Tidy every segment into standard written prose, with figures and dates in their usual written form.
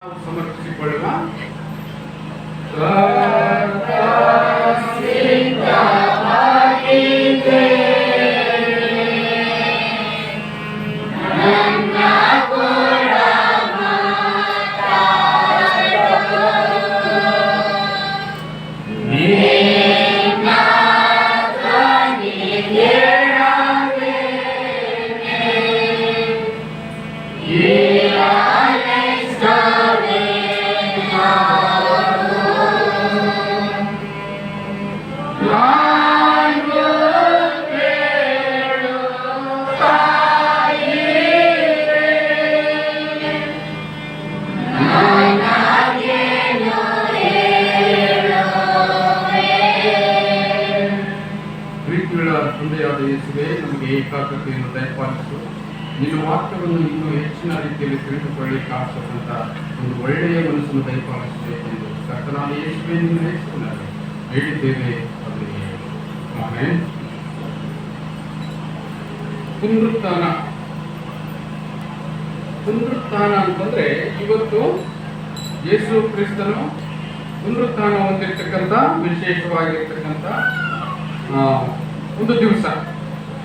ನಾವು ಸಮರ್ಪಿಸಿಕೊಳ್ಳುವ ತಂದೆಯಾದ ಯೇಸುವೆ, ನಮಗೆ ಏಕಾಗ್ರತೆಯನ್ನು ದಯಪಾಲಿಸು. ನಿನ್ನ ವಾಕ್ಯವನ್ನು ಇನ್ನೂ ಹೆಚ್ಚಿನ ರೀತಿಯಲ್ಲಿ ತಿಳಿದುಕೊಳ್ಳಲಿಕ್ಕೆ ಆಸಕ್ತ ಒಂದು ಒಳ್ಳೆಯ ಮನಸ್ಸನ್ನು ದಯಪಾಲಿಸಬೇಕೆಂದು ಕರ್ತನಾದ ಯೇಸುವೆ ನಿನ್ನ ಹೆಸರಿನಲ್ಲಿ ಹೇಳಿದ್ದೇವೆ. ಅವರಿಗೆ ಆಮೆನ್. ಪುನರುತ್ಥಾನ ಅಂತಂದ್ರೆ ಇವತ್ತು ಯೇಸು ಕ್ರಿಸ್ತನು ಪುನರುತ್ಥಾನ ಹೊಂದಿರತಕ್ಕಂಥ ವಿಶೇಷವಾಗಿರ್ತಕ್ಕಂಥ ಒಂದು ದಿವಸ.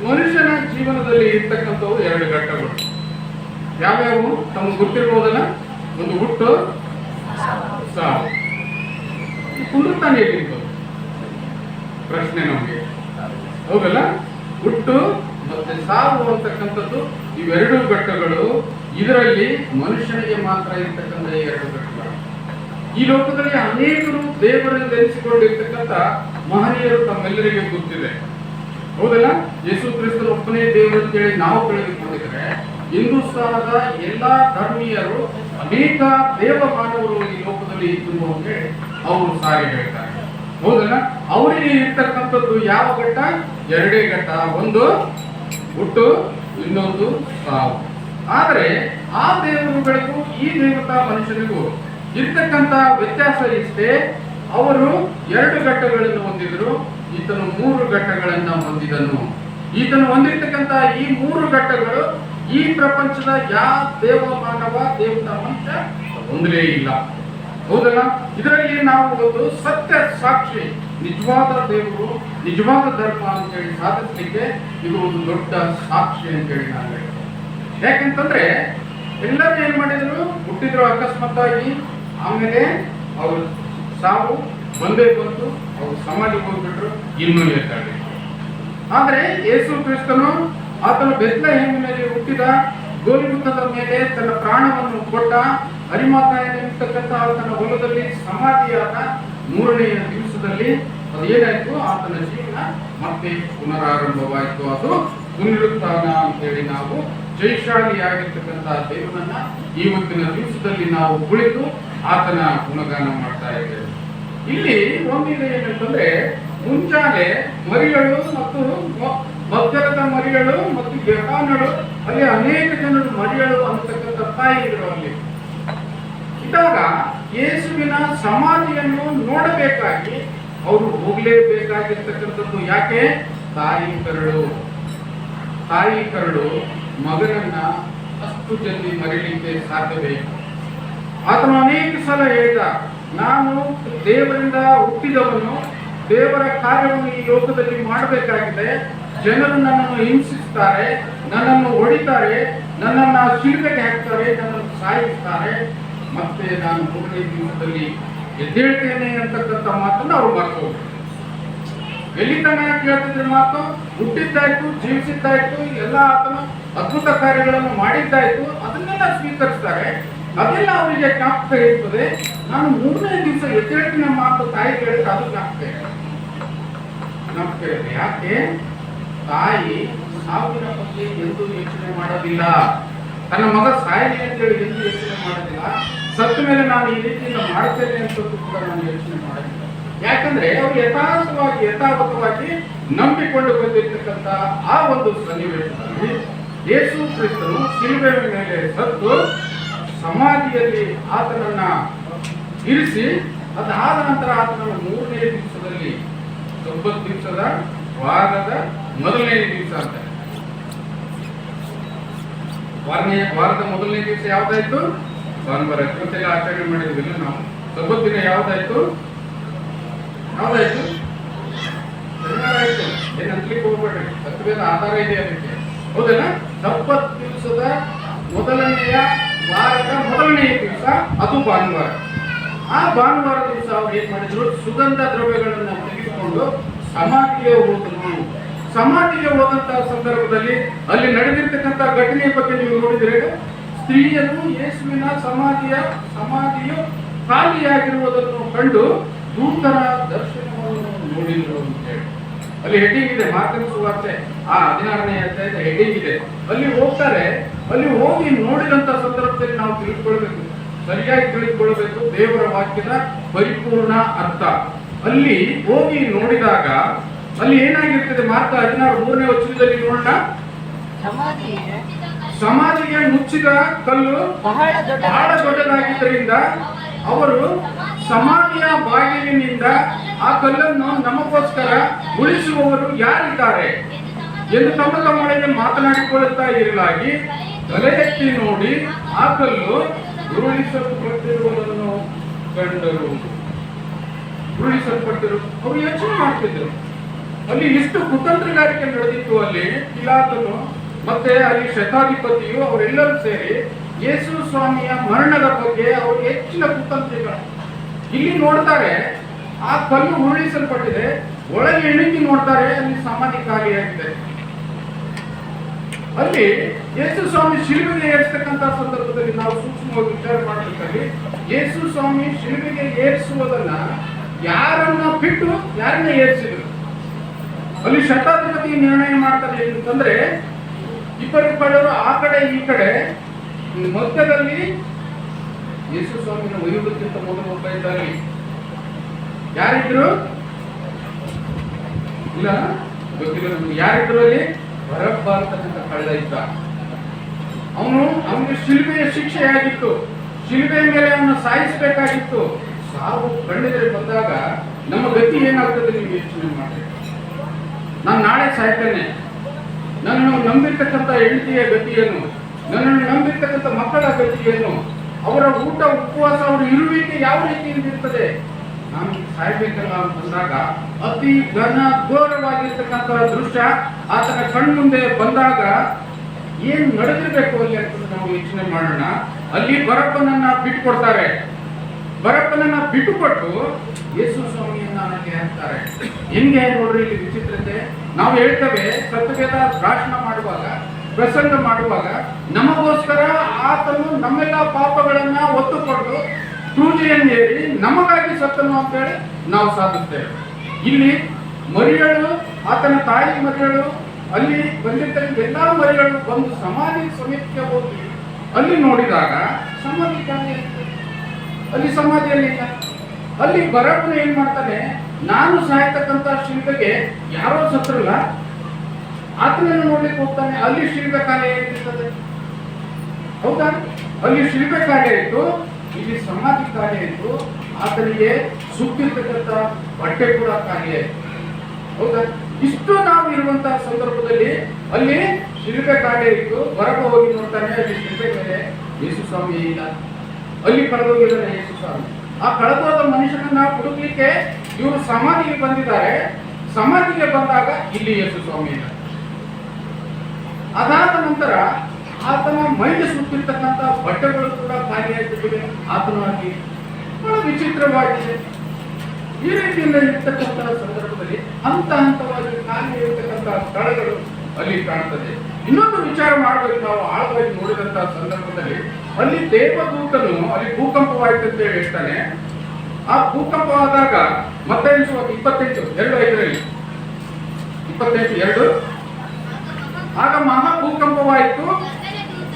ಮನುಷ್ಯನ ಜೀವನದಲ್ಲಿ ಇರ್ತಕ್ಕಂಥವು ಎರಡು ಘಟ್ಟಗಳು. ಯಾವ್ಯಾವು ತಮಗೆ ಗೊತ್ತಿರ್ಬೋದಲ್ಲ? ಒಂದು ಹುಟ್ಟು, ಸಾವು. ಪುನರುತ್ಥಾನ ಹೇಗಿತ್ತು ಪ್ರಶ್ನೆ ನಮಗೆ, ಹೌದಲ್ಲ? ಹುಟ್ಟು ಮತ್ತೆ ಸಾವು ಅಂತಕ್ಕಂಥದ್ದು ಇವೆರಡು ಘಟ್ಟಗಳು. ಇದರಲ್ಲಿ ಮನುಷ್ಯನಿಗೆ ಮಾತ್ರ ಇರ್ತಕ್ಕಂಥ ಎರಡು ಘಟ್ಟಗಳು. ಈ ಲೋಕದಲ್ಲಿ ಅನೇಕರು ದೇವರನ್ನು ಧರಿಸಿಕೊಂಡಿರ್ತಕ್ಕಂಥ ಮಹನೀಯರು ತಮ್ಮೆಲ್ಲರಿಗೆ ಗೊತ್ತಿದೆ, ಹೌದಲ್ಲ? ಯೇಸು ಕ್ರಿಸ್ತನ ಒಬ್ಬನೇ ದೇವರು ಅಂತೇಳಿ ನಾವು ತಿಳಿದುಕೊಂಡಿದ್ರೆ, ಹಿಂದೂಸ್ತಾನದ ಎಲ್ಲಾ ಧರ್ಮೀಯರು ಅನೇಕ ದೇವ ಮಾನವರು ಈ ಲೋಕದಲ್ಲಿ ಇದ್ದು ಅಂತೇಳಿ ಅವರು ಸಾರಿ ಹೇಳ್ತಾರೆ, ಹೌದಲ್ಲ? ಅವರಿಗೆ ಇರ್ತಕ್ಕಂಥದ್ದು ಯಾವ ಘಟ್ಟ? ಎರಡೇ ಘಟ್ಟ, ಒಂದು ಹುಟ್ಟು, ಇನ್ನೊಂದು ಸಾವು. ಆದರೆ ಆ ದೇವರುಗಳಿಗೂ ಈ ದೇವತಾ ಮನುಷ್ಯನಿಗೂ ಇರ್ತಕ್ಕಂಥ ವ್ಯತ್ಯಾಸ ಇಷ್ಟೇ, ಅವರು ಎರಡು ಘಟ್ಟಗಳನ್ನು ಹೊಂದಿದ್ರು, ಈತನು ಮೂರು ಘಟ್ಟಗಳನ್ನ ಹೊಂದಿದನು. ಈತನು ಹೊಂದಿರ್ತಕ್ಕಂಥ ಈ ಮೂರು ಘಟ್ಟಗಳು ಈ ಪ್ರಪಂಚದ ಯಾವ ದೇವ ಮಾನವ ದೇವತಾ ಮನುಷ್ಯ ಹೊಂದಲೇ ಇಲ್ಲ, ಹೌದಲ್ಲ? ಇದರಲ್ಲಿ ನಾವು ಒಂದು ಸತ್ಯ ಸಾಕ್ಷಿ, ನಿಜವಾದ ದೇವರು, ನಿಜವಾದ ಧರ್ಮ ಅಂತೇಳಿ ಸಾಧಿಸಲಿಕ್ಕೆ ಇದು ಒಂದು ದೊಡ್ಡ ಸಾಕ್ಷಿ ಅಂತೇಳಿ ನಾನು ಹೇಳ್ತೇನೆ. ಯಾಕೆಂತಂದ್ರೆ ಎಲ್ಲರೂ ಏನ್ ಮಾಡಿದ್ರು, ಹುಟ್ಟಿದ್ರು ಅಕಸ್ಮಾತ್ತಾಗಿ, ಆಮೇಲೆ ಅವರು ಸಾವು ಬಂದೇ ಬಂತು, ಅವರು ಸಮಾಜಕ್ಕೆ ಹೋಗ್ಬಿಟ್ರು, ಇನ್ನೂ ಇರ್ತಾರೆ. ಆದ್ರೆ ಯೇಸು ಕ್ರಿಸ್ತನು ಆತನ ಬೆತ್ಲೆಹೇಮಿನಲ್ಲಿ ಹುಟ್ಟಿದ, ಗೋಲಿಗುತ್ತದ ಮೇಲೆ ತನ್ನ ಪ್ರಾಣವನ್ನು ಕೊಟ್ಟ, ಅರಿಮಾತಾಯನಿರ್ತಕ್ಕಂಥ ಆತನ ಹೊಲದಲ್ಲಿ ಸಮಾಧಿಯಾದ ಮೂರನೆಯ ದಿವಸದಲ್ಲಿ ಅದೇನಾಯ್ತು, ಆತನ ಜೀವನ ಮತ್ತೆ ಪುನರಾರಂಭವಾಯಿತು. ಅದು ಪುನರುತ್ಥಾನ ಅಂತೇಳಿ ನಾವು ಜಯಶಾಲಿಯಾಗಿರ್ತಕ್ಕಂಥ ದೇವರನ್ನ ಇವತ್ತಿನ ದಿವಸದಲ್ಲಿ ನಾವು ಕುಳಿತು ಆತನ ಗುಣಗಾನ ಮಾಡ್ತಾ ಇದ್ದೇವೆ. ಇಲ್ಲಿ ಒಂದಿದೆ ಏನಂತಂದ್ರೆ, ಮುಂಚಾನೆ ಮರಿಗಳು ಮತ್ತು ಮಧ್ಯದ ಮರಿಗಳು ಮತ್ತು ಯಕಾನಗಳು, ಅಲ್ಲಿ ಅನೇಕ ಜನರು ಮರಿಗಳು ಅಂತಕ್ಕಂಥ ತಾಯಿಗಳು ಅಲ್ಲಿ ಇದ್ದಾಗ ಯೇಸುವಿನ ಸಮಾಧಿಯನ್ನು ನೋಡಬೇಕಾಗಿ ಅವರು ಹೋಗಲೇಬೇಕಾಗಿರ್ತಕ್ಕಂಥದ್ದು. ಯಾಕೆ? ತಾಯಿ ಕರಳು ಮಗನನ್ನ ಅಷ್ಟು ಜಲ್ದಿ ಮರಿಲಿಕ್ಕೆ ಸಾಧ್ಯವೇ? ಆತನು ಅನೇಕ ಸಲ ಹೇಳಿದ, ನಾನು ದೇವರಿಂದ ಹುಟ್ಟಿದವನು, ದೇವರ ಕಾರ್ಯವನ್ನು ಈ ಲೋಕದಲ್ಲಿ ಮಾಡಬೇಕಾಗಿದೆ. ಜನರು ನನ್ನನ್ನು ಹಿಂಸಿಸ್ತಾರೆ, ನನ್ನನ್ನು ಹೊಡಿತಾರೆ, ನನ್ನನ್ನು ಶಿಲ್ಪೆಗೆ ಹಾಕ್ತಾರೆ, ನನ್ನನ್ನು ಸಾಯಿಸ್ತಾರೆ, ಮತ್ತೆ ನಾನು ಮೂರನೇ ದಿವಸದಲ್ಲಿ ಎದ್ದೇಳ್ತೇನೆ ಅಂತಕ್ಕಂಥ ಮಾತನ್ನು ಅವರು ಮರ್ತೋದ್ರು. ಎಲ್ಲಿ ತನಕ ಕೇಳ್ತಿದ್ರೆ ಮಾತು? ಹುಟ್ಟಿದ್ದಾಯ್ತು, ಜೀವಿಸಿದ್ದಾಯ್ತು, ಎಲ್ಲ ಆತನು ಅದ್ಭುತ ಕಾರ್ಯಗಳನ್ನು ಮಾಡಿದ್ದಾಯ್ತು, ಅದನ್ನೆಲ್ಲ ಸ್ವೀಕರಿಸ್ತಾರೆ. ಅದೆಲ್ಲ ಅವರಿಗೆ ಜ್ಞಾಪಕ ಇರ್ತದೆ. ನಾನು ಮೂರನೇ ದಿವಸ ಎದ್ದೇಳ್ತಿನ ಮಾತು ತಾಯಿ ಹೇಳಿದ್ರೆ ಅದು ಜ್ಞಾಪಕ ಇರುತ್ತೆ. ಯಾಕೆ? ತಾಯಿ ಸಾವಿನ ಬಗ್ಗೆ ಎಂದೂ ಯೋಚನೆ ಮಾಡೋದಿಲ್ಲ, ತನ್ನ ಮಗ ಸಾಯಲಿ ಅಂತೇಳಿ ಎಂದೂ ಯೋಚನೆ ಮಾಡೋದಿಲ್ಲ, ಸತ್ತ ಮೇಲೆ ನಾನು ಈ ರೀತಿಯಿಂದ ಮಾಡ್ತೇನೆ ಅಂತ ಕೂಡ ನಾನು ಯೋಚನೆ ಮಾಡೋದಿಲ್ಲ. ಯಾಕಂದ್ರೆ ಅವರು ಯಥಾವತವಾಗಿ ನಂಬಿಕೊಂಡು ಬಂದಿರ್ತಕ್ಕಂಥ ಆ ಒಂದು ಸನ್ನಿವೇಶದಲ್ಲಿ ಯೇಸು ಕ್ರಿಸ್ತನು ಶಿಲುಬೆಯ ಮೇಲೆ ಸತ್ತು ಸಮಾಧಿಯಲ್ಲಿ ಆತನನ್ನ ಇರಿಸಿ, ಅದಾದ ನಂತರ ಆತನನ್ನು ಮೂರನೇ ದಿವಸದಲ್ಲಿ, 9 ದಿವಸದ ವಾರದ ಮೊದಲನೇ ದಿವಸ ಅಂತ, ವಾರದ ಮೊದಲನೇ ದಿವಸ ಯಾವ್ದಾಯ್ತು? ಭಾನುವಾರ ಇವತ್ತೆಲ್ಲ ಆಚರಣೆ ಮಾಡಿದ್ವಿಲ್ಲ ನಾವು. ಸಬ್ಬತ್ ದಿನ ಯಾವ್ದಾಯ್ತು? ಯಾವ್ದಾಯ್ತು? ಶನಿವಾರ ಆಯ್ತು. ಏನ್ ಅನ್ಲಿಕ್ಕೆ ಹೋಗ್ಬೇಡ್ರಿ, ಸತ್ವೇದ ಆಧಾರ ಇದೆ ಅದಕ್ಕೆ, ಹೌದಲ್ಲ? ಸಬ್ಬತ್ ದಿವಸದ ಮೊದಲನೆಯ ವಾರದ ಮೊದಲನೆಯ ದಿವಸ ಅದು ಭಾನುವಾರ. ಆ ಭಾನುವಾರ ದಿವಸ ಅವ್ರು ಏನ್ ಮಾಡಿದ್ರು, ಸುಗಂಧ ದ್ರವ್ಯಗಳನ್ನ ತೆಗೆದುಕೊಂಡು ಸಮಾಧಿಗೆ ಹೋದ್ರು. ಸಮಾಧಿಗೆ ಹೋದಂತಹ ಸಂದರ್ಭದಲ್ಲಿ ಅಲ್ಲಿ ನಡೆದಿರ್ತಕ್ಕಂಥ ಘಟನೆಯ ಬಗ್ಗೆ ನೀವು ನೋಡಿದ್ರೆ, ಸ್ತ್ರೀಯರು ಯೇಸುವಿನ ಸಮಾಧಿಯು ಖಾಲಿಯಾಗಿರುವುದನ್ನು ಕಂಡು ದೂತರ ದರ್ಶನವನ್ನು ನೋಡಿದ್ರು ಅಂತ ಹೇಳಿ ಅಲ್ಲಿ ಹೆಡ್ಡಿಂಗ್ ಇದೆ. ಮಾರ್ಕನ ಸುವಾರ್ತೆ 16ನೇ ಅಧ್ಯಾಯದ ಹೆಡ್ಡಿಂಗ್ ಇದೆ. ಅಲ್ಲಿ ಹೋಗ್ತಾರೆ. ಅಲ್ಲಿ ಹೋಗಿ ನೋಡಿದಂತ ಸಂದರ್ಭದಲ್ಲಿ ನಾವು ತಿಳಿದುಕೊಳ್ಬೇಕು, ಸರಿಯಾಗಿ ತಿಳಿದುಕೊಳ್ಬೇಕು ದೇವರ ವಾಕ್ಯದ ಪರಿಪೂರ್ಣ ಅರ್ಥ. ಅಲ್ಲಿ ಹೋಗಿ ನೋಡಿದಾಗ ಅಲ್ಲಿ ಏನಾಗಿರ್ತದೆ? ಮಾರ್ಕ 16:3ನೇ ವಚನದಲ್ಲಿ ನೋಡೋಣ. ಸಮಾಧಿಗೆ ಮುಚ್ಚಿದ ಕಲ್ಲು ಬಹಳ ದೊಡ್ಡದಾಗಿದ್ದರಿಂದ ಅವರು ಸಮಾಧಿಯ ಬಾಗಿಲಿನಿಂದ ಆ ಕಲ್ಲನ್ನು ನಮಗೋಸ್ಕರ ಉಳಿಸುವವರು ಯಾರಿದ್ದಾರೆ ಎಂದು ತಮ್ಮೊಳಗೆ ಮಾತನಾಡಿಕೊಳ್ಳುತ್ತಾ ಇರಲಾಗಿ ತಲೆ ಎತ್ತಿ ನೋಡಿ ಆ ಕಲ್ಲು ಉರುಳಿಸಲ್ಪಟ್ಟಿರುವುದನ್ನು ಕಂಡರು. ಉರುಳಿಸಲ್ಪಟ್ಟರು. ಅವರು ಯೋಚನೆ ಮಾಡ್ತಿದ್ರು, ಅಲ್ಲಿ ಎಷ್ಟು ಕುತಂತ್ರಗಾರಿಕೆ ನಡೆದಿತ್ತು. ಅಲ್ಲಿ ಪಿಲಾತನು ಮತ್ತೆ ಅಲ್ಲಿ ಶತಾಧಿಪತಿಯು ಅವರೆಲ್ಲರೂ ಸೇರಿ ಯೇಸು ಸ್ವಾಮಿಯ ಮರಣದ ಬಗ್ಗೆ ಅವರು ಹೆಚ್ಚಿನ ಕುತಂತ್ರಗಳು. ಇಲ್ಲಿ ನೋಡ್ತಾರೆ ಆ ಕಲ್ಲು ಉರುಳಿಸಲ್ಪಟ್ಟಿದೆ, ಒಳಗೆ ಇಣುಕಿ ನೋಡ್ತಾರೆ ಅಲ್ಲಿ ಸಮಾಧಿ ಖಾಲಿಯಾಗಿದೆ. ಅಲ್ಲಿ ಯೇಸು ಸ್ವಾಮಿ ಶಿಲುಬೆಗೆ ಏರಿಸತಕ್ಕಂತ ಸಂದರ್ಭದಲ್ಲಿ ನಾವು ಸೂಕ್ಷ್ಮವಾಗಿ ವಿಚಾರ ಮಾಡಬೇಕಾಗಿ, ಯೇಸು ಸ್ವಾಮಿ ಶಿಲುಬೆಗೆ ಏರಿಸುವುದನ್ನ ಯಾರನ್ನ ಬಿಟ್ಟು ಯಾರನ್ನ ಏರಿಸಿದ್ರು? ಅಲ್ಲಿ ಶತಾಧಿಪತಿ ನಿರ್ಣಯ ಮಾಡ್ತಾರೆ ಅಂತಂದ್ರೆ, ಇಬ್ಬರು ಕಡೆಯವರು ಆ ಕಡೆ ಈ ಕಡೆ, ಮಧ್ಯದಲ್ಲಿ ಯೇಸು ಸ್ವಾಮಿನ ಒಯ್ಯುವುದಕ್ಕಿಂತ ಮೊದಲು ಒಬ್ಬ ಇದ್ದಾರೆ. ಯಾರಿದ್ರು? ಇಲ್ಲ ಗೊತ್ತಿಲ್ಲ ನಮ್ಗೆ. ಯಾರಿದ್ರು ಅಲ್ಲಿ? ಬರಬ್ಬ ಅಂತಕ್ಕಂಥ ಕಳ್ಳ ಇದ್ದ. ಅವನಿಗೆ ಶಿಲುಬೆಯ ಶಿಕ್ಷೆ ಆಗಿತ್ತು. ಶಿಲುಬೆಯ ಮೇಲೆ ಅವನು ಸಾಯಿಸಬೇಕಾಗಿತ್ತು. ಸಾವು ಕಣ್ಣೆದುರು ಬಂದಾಗ ನಮ್ಮ ಗತಿ ಏನಾಗ್ತದೆ ನೀವು ಯೋಚನೆ ಮಾಡಿ. ನಾನು ನಾಳೆ ಸಾಯ್ತೇನೆ, ನನ್ನನ್ನು ನಂಬಿರ್ತಕ್ಕಂಥ ಹೆಂಡತಿಯ ಗತಿಯನ್ನು, ನನ್ನನ್ನು ನಂಬಿರ್ತಕ್ಕಂಥ ಮಕ್ಕಳ ಗತಿಯನ್ನು, ಅವರ ಊಟ ಉಪವಾಸ, ಅವರ ಇರುವಿಕೆ ಯಾವ ರೀತಿಯಿಂದ ಇರ್ತದೆ, ನಾನು ಸಾಯ್ಬೇಕಲ್ಲ ಅಂತಂದಾಗ ಅತಿ ಘೋರವಾಗಿರ್ತಕ್ಕಂಥ ದೃಶ್ಯ ಆತನ ಕಣ್ಮುಂದೆ ಬಂದಾಗ ಏನ್ ನಡೆದಿರ್ಬೇಕು ಅಲ್ಲಿ ಅಂತ ನಾವು ಯೋಚನೆ ಮಾಡೋಣ. ಅಲ್ಲಿ ಬರಪ್ಪನನ್ನ ಬಿಟ್ಟುಕೊಡ್ತಾರೆ. ಬರಪ್ಪನನ್ನ ಬಿಟ್ಟುಕೊಟ್ಟು ಯೇಸು ಸ್ವಾಮಿಯನ್ನ ನನಗೆ ಹಾಕ್ತಾರೆ. ಹೆಂಗೆ ನೋಡ್ರಿ ಇಲ್ಲಿ ವಿಚಿತ್ರತೆ. ನಾವು ಹೇಳ್ತೇವೆ ಸತ್ಯವೇದ ಭಾಷಣ ಮಾಡುವಾಗ, ಪ್ರಸಂಗ ಮಾಡುವಾಗ, ನಮಗೋಸ್ಕರ ಆತನು ನಮ್ಮೆಲ್ಲ ಪಾಪಗಳನ್ನ ಹೊತ್ತುಕೊಂಡು ಕ್ರೂಜೆಯನ್ನೇರಿ ನಮಗಾಗಿ ಸತ್ತನು ಅಂತೇಳಿ ನಾವು ಸಾಧಿಸ್ತೇವೆ. ಇಲ್ಲಿ ಮರಿಯಳು, ಆತನ ತಾಯಿ ಮರಿಯಳು, ಅಲ್ಲಿ ಬಂದಿರ್ತಕ್ಕಂಥ ಎಲ್ಲಾ ಮರಿಗಳು ಬಂದು ಸಮಾಧಿ ಸಮೀಪಕ್ಕೆ ಹೋಗಿ ಅಲ್ಲಿ ನೋಡಿದಾಗ ಸಮಾಧಿ ಖಾಲಿ, ಅಲ್ಲಿ ಸಮಾಧಿಯಲ್ಲಿ ಇಲ್ಲ. ಅಲ್ಲಿ ಬರಪ್ಪನ ಏನ್ ಮಾಡ್ತಾನೆ, ನಾನು ಸಾಯತಕ್ಕಂತ ಶಿಲ್ಬೆಗೆ ಯಾರೋ ಸತ್ರಲ್ಲ, ಆತನನ್ನು ನೋಡ್ಲಿಕ್ಕೆ ಹೋಗ್ತಾನೆ. ಅಲ್ಲಿ ಶಿಲ್ಬೆ ಖಾಲಿ ಆಗಿರ್ತದೆ, ಹೌದಾ? ಅಲ್ಲಿ ಶಿಲ್ಬೆ ಖಾಲಿ ಆಯಿತು, ಇಲ್ಲಿ ಸಮಾಧಿ ಖಾಲಿ ಆಯಿತು, ಆತನಿಗೆ ಸುತ್ತಿರ್ತಕ್ಕಂಥ ಬಟ್ಟೆ ಕೂಡ ಖಾಲಿ ಆಯಿತು, ಹೌದಾ? ಇಷ್ಟು ನಾವು ಇರುವಂತಹ ಸಂದರ್ಭದಲ್ಲಿ ಅಲ್ಲಿ ಶಿಲ್ಬೆ ಖಾಲಿ ಆಯಿತು. ಹೊರಗೆ ಹೋಗಿ ನೋಡ್ತಾನೆ, ಅಲ್ಲಿ ಶಿಲ್ಬೆ ಮೇಲೆ ಯೇಸು ಸ್ವಾಮಿ ಇಲ್ಲ, ಅಲ್ಲಿ ಕಳೆದೋಗಿದ್ದಾನೆ ಯೇಸು ಸ್ವಾಮಿ. ಆ ಕಳೆದೋದ ಮನುಷ್ಯನನ್ನ ಹುಡುಕ್ಲಿಕ್ಕೆ ಇವರು ಸಮಾಧಿಗೆ ಬಂದಿದ್ದಾರೆ. ಸಮಾಧಿಗೆ ಬಂದಾಗ ಇಲ್ಲಿ ಯೇಸು ಸ್ವಾಮಿ ಇಲ್ಲ. ಅದಾದ ನಂತರ ಆತನ ಮೈಗೆ ಸುತ್ತಿರ್ತಕ್ಕಂಥ ಬಟ್ಟೆಗಳು ಕೂಡ ಖಾಲಿಯಾಗಿವೆ. ಆತನ ಆಗಿ ಬಹಳ ವಿಚಿತ್ರವಾಗಿದೆ. ಈ ರೀತಿಯಿಂದ ಇರ್ತಕ್ಕಂಥ ಸಂದರ್ಭದಲ್ಲಿ ಹಂತ ಹಂತವಾಗಿ ಖಾಲಿ ಇರ್ತಕ್ಕಂಥ ಸ್ಥಳಗಳು ಅಲ್ಲಿ ಕಾಣ್ತದೆ. ಇನ್ನೊಂದು ವಿಚಾರ ಮಾಡಬೇಕು ನಾವು ಆಳವಾಗಿ ನೋಡಿದಂತಹ ಸಂದರ್ಭದಲ್ಲಿ, ಅಲ್ಲಿ ದೇವದೂತನು ಅಲ್ಲಿ ಭೂಕಂಪವಾಯಿತು ಅಂತ ಹೇಳ್ತಾನೆ. ಆ ಭೂಕಂಪವಾದಾಗ ಮತ್ತೆ 28:2 ಆಗ ಮಹಾ ಭೂಕಂಪವಾಯಿತು.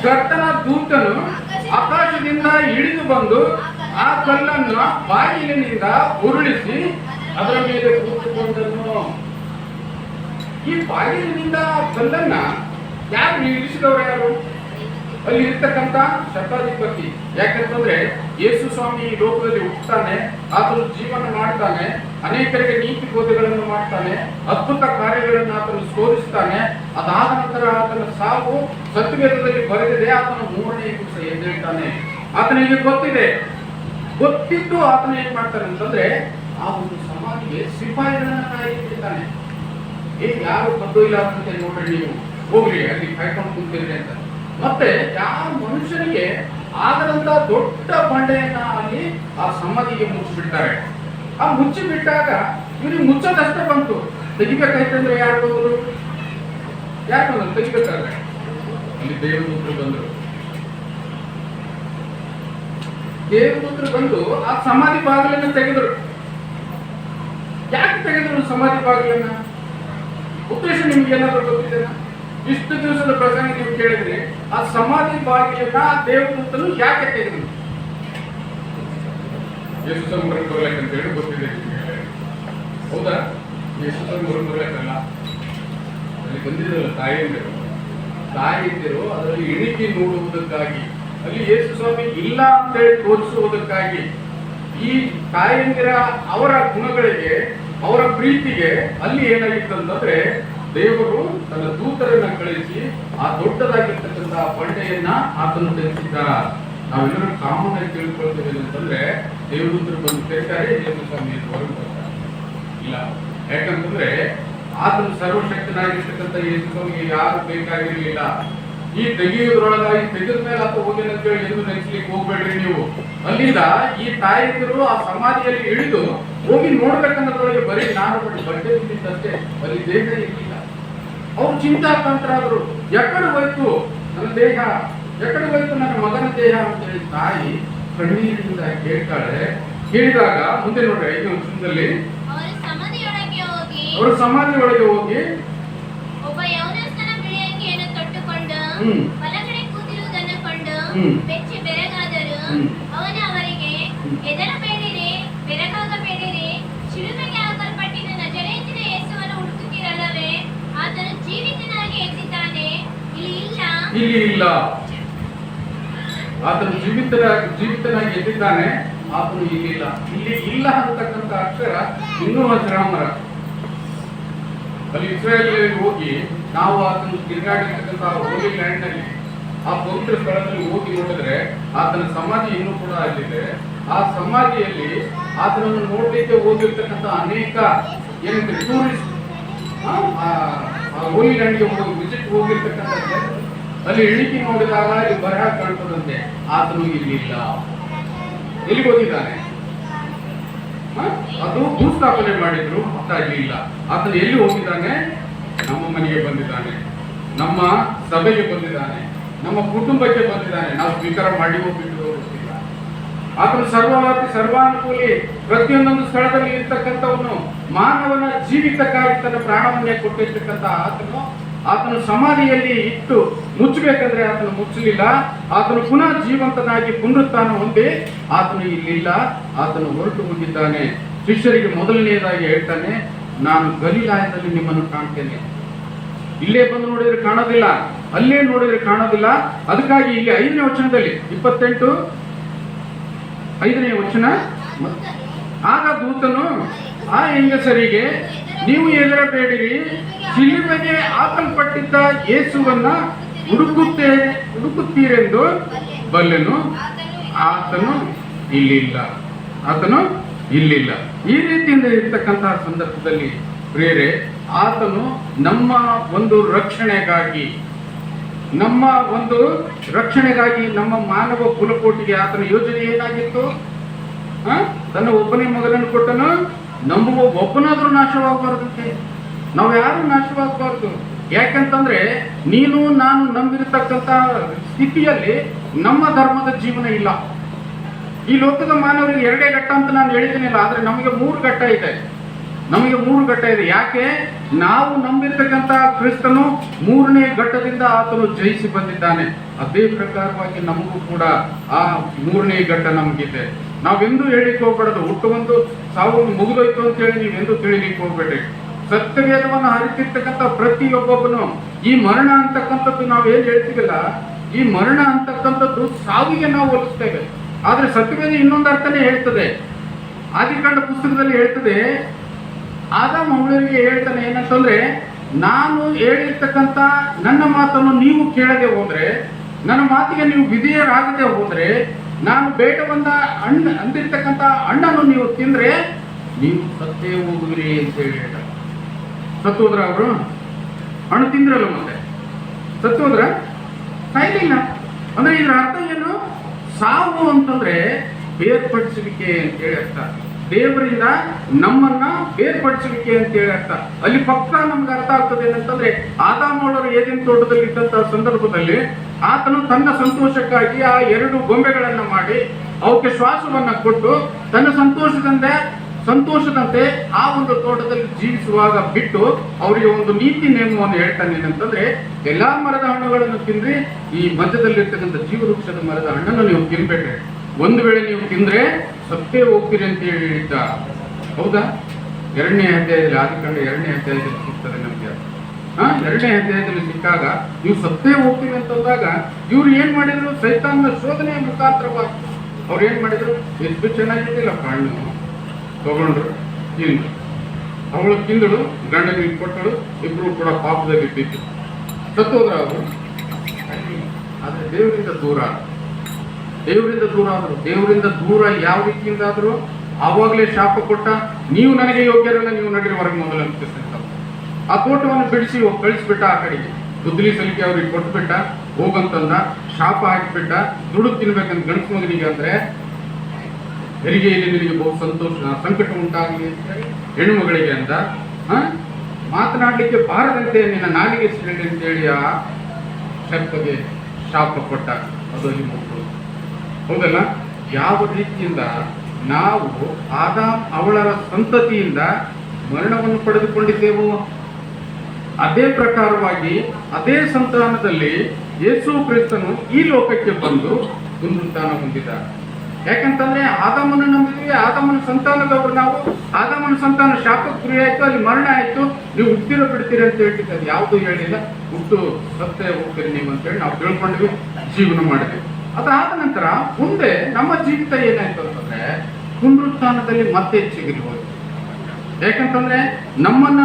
ಕರ್ತನ ದೂತನು ಆಕಾಶದಿಂದ ಇಳಿದು ಬಂದು ಆ ಕಲ್ಲನ್ನು ಬಾಗಿಲಿನಿಂದ ಉರುಳಿಸಿ ಅದರ ಮೇಲೆ ಕೂತುಕೊಂಡನು. ಈ ಬಾಗಿಲಿನಿಂದ ಕಲ್ಲನ್ನ ಯಾರು ಇಳಿಸಿದವರು? ಯಾರು? ಅಲ್ಲಿ ಇರ್ತಕ್ಕಂಥ ಶತಾಧಿಪತಿ. ಯಾಕಂತಂದ್ರೆ ಯೇಸು ಸ್ವಾಮಿ ಈ ಲೋಕದಲ್ಲಿ ಹುಟ್ಟುತ್ತಾನೆ, ಆತನು ಜೀವನ ಮಾಡ್ತಾನೆ, ಅನೇಕರಿಗೆ ನೀತಿ ಬೋಧೆಗಳನ್ನು ಮಾಡ್ತಾನೆ, ಅದ್ಭುತ ಕಾರ್ಯಗಳನ್ನು ಆತನು ತೋರಿಸ್ತಾನೆ. ಅದಾದ ನಂತರ ಆತನ ಸಾವು ಸತ್ಯವೇದದಲ್ಲಿ ಬರೆದಿದೆ. ಆತನು 3ನೇ ದಿವಸ ಎದ್ದೇಳ್ತಾನೆ. ಆತನಿಗೆ ಗೊತ್ತಿದೆ. ಗೊತ್ತಿದ್ದು ಆತನ ಏನ್ ಮಾಡ್ತಾರೆ ಅಂತಂದ್ರೆ ಆ ಒಂದು ಸಮಾಧಿಗೆ ಸಿಪಾಯಿಗಳನ್ನ ಕಾಯಿಟ್ಟಿರ್ತಾನೆ. ಯಾರು ಕದ್ದು ಇಲ್ಲ ಅಂತ ನೋಡ್ರಿ, ನೀವು ಹೋಗ್ರಿ ಅಲ್ಲಿ ಕಾಯ್ಕೊಂಡು ಕುಂತಿರ್ರಿ ಅಂತ. ಮತ್ತೆ ಯಾವ ಮನುಷ್ಯನಿಗೆ ಆಗದಂತ ದೊಡ್ಡ ಬಂಡೆಯನ್ನ ಅಲ್ಲಿ ಆ ಸಮಾಧಿಗೆ ಮುಚ್ಚಿಬಿಡ್ತಾರೆ. ಆ ಮುಚ್ಚಿ ಬಿಟ್ಟಾಗ ಇವ್ರಿಗೆ ಮುಚ್ಚೋದಷ್ಟೇ ಬಂತು. ತೆಗಿಬೇಕಾಯ್ತಂದ್ರೆ ಯಾರು ಬಂದ್ರು ತೆಗಿಬೇಕಾದ್ರೆ ಅಲ್ಲಿ ದೇವದೂತರು ಬಂದು ಆ ಸಮಾಧಿ ಬಾಗಿಲನ್ನು ತೆಗೆದರು. ಯಾಕೆ ತೆಗೆದರು ಸಮಾಧಿ ಬಾಗಿಲನ್ನ? ಉದ್ದೇಶ ನಿಮ್ಗೆ ಏನಾದ್ರು ಗೊತ್ತಿದೆ? ಇಷ್ಟು ದಿವಸದ ಪ್ರಸಂಗ ನೀವು ಕೇಳಿದ್ರೆ ಆ ಸಮಾಧಿ ಬಾಗಿಲನ್ನ ದೇವದೂತನು ಯಾಕೆ ತೆಗೆದರು? ಯೇಸು ಸಂಬಂಧ ಬರ್ಬೇಕಂತ ಹೇಳಿ ಗೊತ್ತಿದೆ. ಹೌದಾ? ಯೇಸು ಸಂಬಂಧ ಬರ್ಬೇಕಲ್ಲ, ಅಲ್ಲಿ ಬಂದಿರಲ್ಲ ತಾಯಿಯಂದಿರು ಅದರಲ್ಲಿ ಇಣಿಕೆ ನೋಡುವುದಕ್ಕಾಗಿ, ಅಲ್ಲಿ ಯೇಸು ಸ್ವಾಮಿ ಇಲ್ಲ ಅಂತ ಹೇಳಿ ತೋರಿಸುವುದಕ್ಕಾಗಿ, ಈ ತಾಯಂದಿರ ಅವರ ಗುಣಗಳಿಗೆ ಅವರ ಪ್ರೀತಿಗೆ ಅಲ್ಲಿ ಏನಾಗಿತ್ತು ಅಂತಂದ್ರೆ ದೇವರು ತನ್ನ ದೂತರನ್ನ ಕಳಿಸಿ ಆ ದೊಡ್ಡದಾಗಿರ್ತಕ್ಕಂತಹ ಬಂಡೆಯನ್ನ ಆತನು ತೆಗೆಸಿದ್ದ. ನಾವೆಲ್ಲರೂ ಕಾಮನ್ ಆಗಿ ತಿಳ್ಕೊಳ್ತೇವೆ ಅಂತಂದ್ರೆ ದೇವದೂತರು ಬಂದು ಕೇಳ್ತಾರೆ, ಯೇಸು ಸ್ವಾಮಿ ಹೊರಗೆ ಬರ್ತಾರೆ. ಇಲ್ಲ, ಯಾಕಂತಂದ್ರೆ ಆತನು ಸರ್ವಶಕ್ತನಾಗಿರ್ತಕ್ಕಂಥ ಯೇಸು ಸ್ವಾಮಿಗೆ ಯಾರು ಬೇಕಾಗಿರ್ಲಿಲ್ಲ. ಈ ತೆಗೆಯುವುದ್ರೊಳಗಾಗಿ ತೆಗೆದ ಮೇಲೆ ಆತ ಹೋಗಿನ ಅಂತೇಳಿ ಎಂದು ನೆನೆಸ್ಲಿಕ್ಕೆ ಹೋಗ್ಬೇಡ್ರಿ ನೀವು. ಅಲ್ಲಿಂದ ಈ ತಾಯಿಯರು ಆ ಸಮಾಧಿಯಲ್ಲಿ ಇಳಿದು ಹೋಗಿ ನೋಡ್ಬೇಕನ್ನೋದ್ರೊಳಗೆ ಬರೀ ನಾನು ಬಟ್ಟೆ ಬಿಟ್ಟಿದ್ದಷ್ಟೇ, ಅಲ್ಲಿ ದೇಹ ಇರಲಿಲ್ಲ. ಅವ್ರು ಚಿಂತಾಕ್ರಾಂತರಾದ್ರು. ಎಕಡೆ ಹೋಯ್ತು ನನ್ನ ದೇಹ, ಎಕಡೆ ಹೋಯ್ತು ನನ್ನ ಮಗನ ದೇಹ ಅಂತೇಳಿ ತಾಯಿ ಕಣ್ಣೀರಿನಿಂದ ಕೇಳ್ತಾಳೆ. ಕೇಳಿದಾಗ ಮುಂದೆ ನೋಡ್ರಿ 5ನೇ ವಚನದಲ್ಲಿ ಅವರು ಸಮಾಧಿ ಒಳಗೆ ಹೋಗಿ ಒಬ್ಬ ಯೌವನಸ್ಥನ ಬಿಳಿ ಅಂಗಿಯನ್ನು ತೊಟ್ಟುಕೊಂಡು ಬಲಗಡೆ ಕೂತಿರುವುದನ್ನು ಕಂಡು ಬೆಚ್ಚಿ ಬೆರಗಾದರು. ಅವನು ಅವರಿಗೆ, ಹೆದರಬೇಡಿರಿ, ಬೆರಗಾಗಬೇಡಿರಿ, ಶಿಲುಬೆಗೆ ಹಾಕಲ್ಪಟ್ಟಿದ್ದ ನಜರೇತಿನ ಯೇಸುವನ್ನು ಹುಡುಕುತ್ತೀರಲ್ಲವೇ? ಆತನು ಜೀವಿತನಾಗಿ ಎದ್ದಿದ್ದಾನೆ, ಇಲ್ಲಿ ಇಲ್ಲ. ಆತನು ಜೀವಿತನಾಗಿ ಎದ್ದಿದ್ದಾನೆ, ಆತನು ಇಲ್ಲಿಲ್ಲ. ಇಲ್ಲಿ ಇಲ್ಲ ಅಂತಕ್ಕಂಥ ಅಕ್ಷರ ಇನ್ನೂ ಅಜರಾಮರ. ಅಲ್ಲಿ ಇಸ್ರಾಯೇಲ್ ಹೋಗಿ ನಾವು ಆತನು ತಿರುಗಾಡಿರ್ತಕ್ಕಂಥ ಹೋಲಿ ಲ್ಯಾಂಡ್ ನಲ್ಲಿ ಆ ಪವಿತ್ರ ಸ್ಥಳದಲ್ಲಿ ಹೋಗಿ ನೋಡಿದ್ರೆ ಆತನ ಸಮಾಧಿ ಇನ್ನೂ ಕೂಡ ಅಲ್ಲಿದೆ. ಆ ಸಮಾಧಿಯಲ್ಲಿ ಆತನನ್ನು ನೋಡ್ಲಿಕ್ಕೆ ಹೋಗಿರ್ತಕ್ಕಂಥ ಅನೇಕ ಏನಂದ್ರೆ ಟೂರಿಸ್ಟ್ ಹೋಲಿ ಲ್ಯಾಂಡ್ಗೆ ಹೋಗಿ ವಿಸಿಟ್ ಹೋಗಿರ್ತಕ್ಕಂಥ ಅಲ್ಲಿ ಇಳಿಕೆ ನೋಡಿದಾಗ ಇಲ್ಲಿ ಬರಹ ಕಾಣ್ತದಂತೆ, ಆತನು ಇಲ್ಲಿ ಇಲ್ಲ. ಎಲ್ಲಿಗೆ ಹೋಗಿದ್ದಾನೆ? ಅದು ಭೂಸ್ಥಾಪನೆ ಮಾಡಿದ್ರು, ಅಲ್ಲಿ ಇಲ್ಲ. ಆತನು ಎಲ್ಲಿ ಹೋಗಿದ್ದಾನೆ? ನಮ್ಮ ಮನೆಗೆ ಬಂದಿದ್ದಾನೆ, ನಮ್ಮ ಸಭೆಗೆ ಬಂದಿದ್ದಾನೆ, ನಮ್ಮ ಕುಟುಂಬಕ್ಕೆ ಬಂದಿದ್ದಾನೆ. ನಾವು ಸ್ವೀಕಾರ ಮಾಡಿ ಹೋಗ್ಬಿಟ್ಟು ಗೊತ್ತಿಲ್ಲ. ಆತನು ಸರ್ವವ್ಯಾಪಿ ಸರ್ವಾನುಕೂಲಿ, ಪ್ರತಿಯೊಂದೊಂದು ಸ್ಥಳದಲ್ಲಿ ಇರ್ತಕ್ಕಂಥವನು, ಮಾನವನ ಜೀವಿತಕ್ಕಾಗಿ ತನ್ನ ಪ್ರಾಣವನ್ನೇ ಕೊಟ್ಟಿರ್ತಕ್ಕಂಥ ಆತನು ಸಮಾಧಿಯಲ್ಲಿ ಇಟ್ಟು ಮುಚ್ಚಬೇಕಂದ್ರೆ ಆತನು ಮುಚ್ಚಲಿಲ್ಲ. ಆತನು ಪುನಃ ಜೀವಂತನಾಗಿ ಪುನರುತ್ಥಾನ ಹೊಂದಿ ಆತನು ಇಲ್ಲಿಲ್ಲ, ಆತನು ಹೊರಟು ಹೋಗಿದ್ದಾನೆ. ಶಿಷ್ಯರಿಗೆ ಮೊದಲನೆಯದಾಗಿ ಹೇಳ್ತಾನೆ, ನಾನು ಗಲಿಲಾಯದಲ್ಲಿ ನಿಮ್ಮನ್ನು ಕಾಣ್ತೇನೆ. ಇಲ್ಲೇ ಬಂದು ನೋಡಿದ್ರೆ ಕಾಣೋದಿಲ್ಲ, ಅಲ್ಲೇ ನೋಡಿದ್ರೆ ಕಾಣೋದಿಲ್ಲ. ಅದಕ್ಕಾಗಿ ಇಲ್ಲಿ 5ನೇ ವಚನದಲ್ಲಿ 28 5ನೇ ವಚನ, ಆಗ ದೂತನು ಆ ಹೆಂಗಸರಿಗೆ, ನೀವು ಹೆದರಬೇಡಿರಿ, ಶಿಲುಬೆಗೆ ಹಾಕಲ್ಪಟ್ಟಿದ್ದ ಯೇಸುವನ್ನ ಹುಡುಕುತ್ತೀರೆಂದು ಬಲ್ಲೆನು, ಆತನು ಇಲ್ಲಿಲ್ಲ. ಈ ರೀತಿಯಿಂದ ಇರ್ತಕ್ಕಂತಹ ಸಂದರ್ಭದಲ್ಲಿ ಪ್ರಿಯರೇ, ಆತನು ನಮ್ಮ ಒಂದು ರಕ್ಷಣೆಗಾಗಿ ನಮ್ಮ ಮಾನವ ಕುಲಕೋಟಿಗೆ ಆತನ ಯೋಜನೆ ಏನಾಗಿತ್ತು? ತನ್ನ ಒಬ್ಬನೇ ಮಗನನ್ನು ಕೊಟ್ಟನು, ನಂಬುವ ಒಬ್ಬನಾದ್ರೂ ನಾಶವಾಗಬಾರ್ದಂತೆ. ನಾವು ಯಾರು ನಾಶವಾಗಬಾರ್ದು. ಯಾಕಂತಂದ್ರೆ ನೀನು ನಾನು ನಂಬಿರತಕ್ಕಂತ ಸ್ಥಿತಿಯಲ್ಲಿ ನಮ್ಮ ಧರ್ಮದ ಜೀವನ ಇಲ್ಲ. ಈ ಲೋಕದ ಮಾನವರಿಗೆ 2 ಘಟ್ಟ ಅಂತ ನಾನು ಹೇಳಿದ್ದೀನಿಲ್ಲ, ಆದ್ರೆ ನಮಗೆ 3 ಘಟ್ಟ ಇದೆ. ಯಾಕೆ? ನಾವು ನಂಬಿರ್ತಕ್ಕಂಥ ಕ್ರಿಸ್ತನು 3ನೇ ಘಟ್ಟದಿಂದ ಆತನು ಜಯಿಸಿ ಬಂದಿದ್ದಾನೆ. ಅದೇ ಪ್ರಕಾರವಾಗಿ ನಮಗೂ ಕೂಡ ಆ 3ನೇ ಘಟ್ಟ ನಮಗಿದೆ. ನಾವೆಂದೂ ಹೇಳಿಕ್ಕೆ ಹೋಗ್ಬೇಡದು, ಹುಟ್ಟು ಒಂದು ಸಾವು ಮುಗಿದೋಯ್ತು ಅಂತ ಹೇಳಿ ನೀವೆಂದೂ ತಿಳಿಲಿಕ್ಕೆ ಹೋಗ್ಬೇಡ್ರಿ. ಸತ್ಯವೇದವನ್ನು ಹರಿತಿರ್ತಕ್ಕಂಥ ಪ್ರತಿಯೊಬ್ಬೊಬ್ಬನು ಈ ಮರಣ ಅಂತಕ್ಕಂಥದ್ದು ನಾವೇನು ಹೇಳ್ತೀವಲ್ಲ, ಈ ಮರಣ ಅಂತಕ್ಕಂಥದ್ದು ಸಾವಿಗೆ ನಾವು ಹೋಲಿಸ್ತೇವೆ. ಆದ್ರೆ ಸತ್ಯವೇದ ಇನ್ನೊಂದು ಅರ್ಥನೇ ಹೇಳ್ತದೆ. ಆದಿಕಾಂಡ ಪುಸ್ತಕದಲ್ಲಿ ಹೇಳ್ತದೆ, ಆದಾಮ ಹವ್ವಳಿಗೆ ಹೇಳ್ತಾನೆ ಏನಂತಂದ್ರೆ, ನಾನು ಹೇಳಿರ್ತಕ್ಕಂಥ ನನ್ನ ಮಾತನ್ನು ನೀವು ಕೇಳದೆ ಹೋದ್ರೆ, ನನ್ನ ಮಾತಿಗೆ ನೀವು ವಿಧೇಯರಾಗದೆ ಹೋದ್ರೆ ನಾನು ಬೇಡವನ್ನ ಅಂದಿರ್ತಕ್ಕಂಥ ಹಣ್ಣನ್ನು ನೀವು ತಿಂದ್ರೆ ನೀವು ಸತ್ತೇ ಹೋಗುವಿರಿ ಅಂತ ಹೇಳಿ ಹೇಳ್ತಾರೆ. ಸತ್ತು ಹೋದ್ರ ಅವರು? ಹಣ್ಣು ತಿಂದ್ರಲ್ಲ, ಮತ್ತೆ ಸತ್ತು ಹೋದ್ರ? ಸಾಯ್ಲಿಲ್ಲ. ಅಂದ್ರೆ ಇದ್ರ ಅರ್ಥ ಏನು? ಸಾವು ಅಂತಂದ್ರೆ ಬೇರ್ಪಡಿಸುವಿಕೆ ಅಂತೇಳಿ ಅರ್ಥ. ದೇವರಿಂದ ನಮ್ಮನ್ನ ಬೇರ್ಪಡಿಸುವಿಕೆ ಅಂತೇಳಿ ಅರ್ಥ. ಅಲ್ಲಿ ಪಕ್ಕ ನಮ್ಗೆ ಅರ್ಥ ಆಗ್ತದೆ ಏನಂತಂದ್ರೆ, ಆದಾಮವರು ಏದೇನ್ ತೋಟದಲ್ಲಿ ಇದ್ದಂತಹ ಸಂದರ್ಭದಲ್ಲಿ ಆತನು ತನ್ನ ಸಂತೋಷಕ್ಕಾಗಿ ಆ 2 ಗೊಂಬೆಗಳನ್ನ ಮಾಡಿ ಅವಕ್ಕೆ ಶ್ವಾಸವನ್ನ ಕೊಟ್ಟು ತನ್ನ ಸಂತೋಷದಂತೆ ಆ ಒಂದು ತೋಟದಲ್ಲಿ ಜೀವಿಸುವಾಗ ಬಿಟ್ಟು ಅವರಿಗೆ ಒಂದು ನೀತಿ ನಿಯಮವನ್ನು ಹೇಳ್ತಾನೆ. ಏನಂತಂದ್ರೆ, ಎಲ್ಲಾ ಮರದ ಹಣ್ಣುಗಳನ್ನು ತಿಂದ್ರೆ ಈ ಮಧ್ಯದಲ್ಲಿರ್ತಕ್ಕಂಥ ಜೀವವೃಕ್ಷದ ಮರದ ಹಣ್ಣನ್ನು ನೀವು ತಿನ್ಬೇಡ್ರಿ, ಒಂದು ವೇಳೆ ನೀವು ತಿಂದ್ರೆ ಸತ್ತೇ ಹೋಗ್ತೀರಿ ಅಂತ ಹೇಳಿದ್ದ. ಹೌದಾ? 2ನೇ ಅಧ್ಯಾಯದಲ್ಲಿ, ಆದಿಕಾಂಡ 2ನೇ ಅಧ್ಯಾಯದಲ್ಲಿ ಸಿಗ್ತದೆ ನಮ್ಗೆ. 2ನೇ ಅಧ್ಯಾಯದಲ್ಲಿ ಸಿಕ್ಕಾಗ ನೀವು ಸತ್ತೇ ಹೋಗ್ತೀವಿ ಅಂತಂದಾಗ ಇವ್ರು ಏನ್ ಮಾಡಿದ್ರು? ಸೈತಾನನ ಶೋಧನೆಯ ಮುಖಾಂತರವಾಗಿ ಅವ್ರು ಏನ್ ಮಾಡಿದ್ರು? ಎಷ್ಟು ಚೆನ್ನಾಗಿದ್ದಿಲ್ಲ ಹಣ್ಣು ತಗೊಂಡ್ರು, ತಿಂದ್ರು. ಅವಳು ತಿಂದಳು, ಗಂಡನಿಗೆ ಕೊಟ್ಟಳು, ಇಬ್ರು ಕೂಡ ಪಾಪದಲ್ಲಿ ಬಿದ್ದು ಸತ್ತೋದ್ರ ಅವರು. ಆದ್ರೆ ದೇವರಿಂದ ದೂರ ಆದ್ರು. ದೇವರಿಂದ ದೂರ ಯಾವ ರೀತಿಯಿಂದ ಆದ್ರು? ಆವಾಗಲೇ ಶಾಪ ಕೊಟ್ಟ, ನೀವು ನನಗೆ ಯೋಗ್ಯರಲ್ಲ, ನೀವು ನಡೀರಿ ಹೊರಗೆ ಮೊದಲು ಅಂತ. ಆ ತೋಟವನ್ನು ಬಿಡಿಸಿ ಕಳಿಸ್ಬಿಟ್ಟ ಆ ಕಡೆಗೆ. ದುದ್ಲಿ ಸಲಿಕೆ ಅವ್ರಿಗೆ ಕೊಟ್ಬಿಟ್ಟ, ಹೋಗಂತಂದ, ಶಾಪ ಹಾಕಿಬಿಟ್ಟ. ದುಡ್ಡು ತಿನ್ಬೇಕಂತ ಗಂಡಸ ಮಗನಿಗೆ. ಅಂದ್ರೆ ಹೆರಿಗೆಯಲ್ಲಿ ನಿನಗೆ ಬಹು ಸಂಕಟ ಉಂಟಾಗಲಿ ಅಂತ ಹೇಳಿ ಹೆಣ್ಣು ಮಗಳಿಗೆ ಅಂದ. ಮಾತನಾಡ್ಲಿಕ್ಕೆ ಬಾರದಂತೆ ನಿನ್ನ ನಾಲಿಗೆ ಸಿಗಲಿ ಅಂತೇಳಿ ಆ ಶರ್ಪಗೆ ಶಾಪ ಕೊಟ್ಟ. ಅದು ಅಲ್ಲಿ ಮುಗಿದು. ಹೌದಲ್ಲ? ಯಾವ ರೀತಿಯಿಂದ ನಾವು ಆದಾಮ್ ಅವಳರ ಸಂತತಿಯಿಂದ ಮರಣವನ್ನು ಪಡೆದುಕೊಂಡಿದ್ದೇವೋ ಅದೇ ಪ್ರಕಾರವಾಗಿ ಅದೇ ಸಂತಾನದಲ್ಲಿ ಯೇಸು ಕ್ರಿಸ್ತನು ಈ ಲೋಕಕ್ಕೆ ಬಂದು ಪುನರುತ್ಥಾನ ಹೊಂದಿದ್ದಾರೆ. ಯಾಕಂತಂದ್ರೆ ಆದಾಮನ ನಂಬಿದ್ವಿ, ಆದಾಮನ ಸಂತಾನದವರು ನಾವು. ಆದಾಮನ ಸಂತಾನ ಶಾಪಕ್ಕೆ ಗುರಿ ಆಯ್ತು, ಅಲ್ಲಿ ಮರಣ ಆಯ್ತು, ನೀವು ಹುಟ್ಟಿರೋ ಬಿಡ್ತೀರಿ ಅಂತ ಹೇಳ್ತಿದ್ದೆ. ಅದು ಯಾವುದು ಹೇಳಿಲ್ಲ, ಹುಟ್ಟು ಸತ್ತೇ ಹೋಗ್ತೀರಿ ನೀವು ಅಂತೇಳಿ ನಾವು ತಿಳ್ಕೊಂಡ್ವಿ, ಜೀವನ ಮಾಡಿದ್ವಿ. ಅದಾದ ನಂತರ ಮುಂದೆ ನಮ್ಮ ಜೀವಿತ ಏನಾಯ್ತು ಅಂತಂದ್ರೆ ಪುನರುತ್ಥಾನದಲ್ಲಿ ಮತ್ತೆ ಚಿಗುರಿ ಹೋಯ್ತು. ಯಾಕಂತಂದ್ರೆ ನಮ್ಮನ್ನ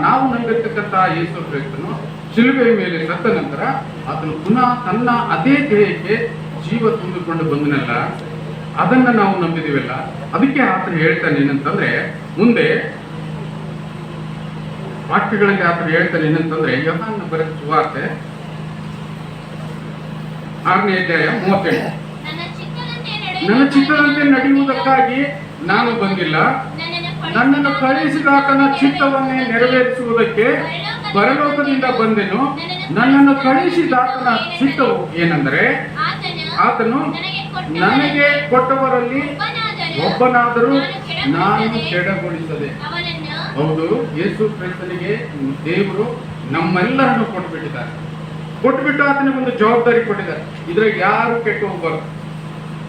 ನಾವು ನಂಬಿರ್ತಕ್ಕಂಥ ಯೇಸು ಕ್ರಿಸ್ತನು ಶಿಲುಬೆಯ ಮೇಲೆ ಸತ್ತ ನಂತರ ಆತನು ಪುನಃ ತನ್ನ ಅದೇ ದೇಹಕ್ಕೆ ಜೀವ ತುಂಬಿಕೊಂಡು ಬಂದನಲ್ಲ, ಅದನ್ನ ನಾವು ನಂಬಿದಿವಲ್ಲ. ಅದಕ್ಕೆ ಆತನು ಹೇಳ್ತಾನೆ ಏನಂತಂದ್ರೆ, ಮುಂದೆ ವಾಕ್ಯಗಳಲ್ಲಿ ಆತನು ಹೇಳ್ತಾನೆ ಏನಂತಂದ್ರೆ, ಯೋಹಾನನ ಬರೆದ ಸುವಾರ್ತೆ 6ನೇ ಅಧ್ಯಾಯ 37. ನನ್ನ ಚಿತ್ತದಂತೆ ನಡೆಯುವುದಕ್ಕಾಗಿ ನಾನು ಬಂದಿಲ್ಲ, ನನ್ನನ್ನು ಕಳುಹಿಸಿದಾತನ ಚಿತ್ತವನ್ನೇ ನೆರವೇರಿಸುವುದಕ್ಕೆ ಪರಲೋಕದಿಂದ ಬಂದೆನು. ನನ್ನನ್ನು ಕಳುಹಿಸಿದಾತನ ಚಿತ್ತವು ಏನೆಂದರೆ, ಆತನು ನನಗೆ ಕೊಟ್ಟವರಲ್ಲಿ ಒಬ್ಬನಾದರೂ ನಾನು ಕೆಡಗೊಳಿಸದೆ. ಹೌದು, ಯೇಸು ಕ್ರಿಸ್ತನಿಗೆ ದೇವರು ನಮ್ಮೆಲ್ಲರನ್ನು ಕೊಟ್ಬಿಟ್ಟು ಆತನಿಗೆ ಒಂದು ಜವಾಬ್ದಾರಿ ಕೊಟ್ಟಿದ್ದಾರೆ. ಇದ್ರಾಗ ಯಾರು ಕೆಟ್ಟು ಹೋಗ್ಬಾರ್ದು,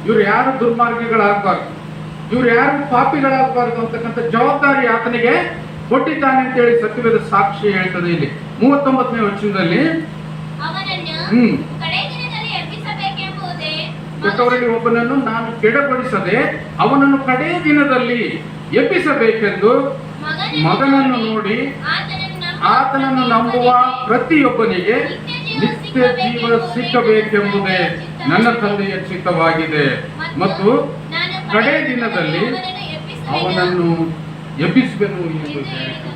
ಇವ್ರು ಯಾರು ದುರ್ಮಾರ್ಗಿಗಳಾಗಬಾರ್ದು, ಇವ್ರು ಯಾರು ಪಾಪಿಗಳಾಗಬಾರ್ದು ಅಂತಕ್ಕಂಥ ಜವಾಬ್ದಾರಿ ಆತನಿಗೆ ಕೊಟ್ಟಿದ್ದಾನೆ ಅಂತೇಳಿ ಸತ್ಯವೇದ ಸಾಕ್ಷಿ ಹೇಳ್ತದೆ. ಇಲ್ಲಿ 39ನೇ ವಚನದಲ್ಲಿ ಕೆಟ್ಟವರಲ್ಲಿ ಒಬ್ಬನನ್ನು ನಾನು ಕೆಡಗೊಳಿಸದೆ ಅವನನ್ನು ಕಡೇ ದಿನದಲ್ಲಿ ಎಬ್ಬಿಸಬೇಕೆಂದು ಮಗನನ್ನು ನೋಡಿ ಆತನನ್ನು ನಂಬುವ ಪ್ರತಿಯೊಬ್ಬನಿಗೆ ನಿತ್ಯ ಜೀವ ಸಿಕ್ಕಬೇಕೆಂಬುದೇ ನನ್ನ ತಂದೆಯ ಚಿತ್ತವಾಗಿದೆ ಮತ್ತು ಕಡೇ ದಿನದಲ್ಲಿ ಅವನನ್ನು ಎಬ್ಬಿಸಬೇಕು ಎಂದು ಹೇಳಿದರು.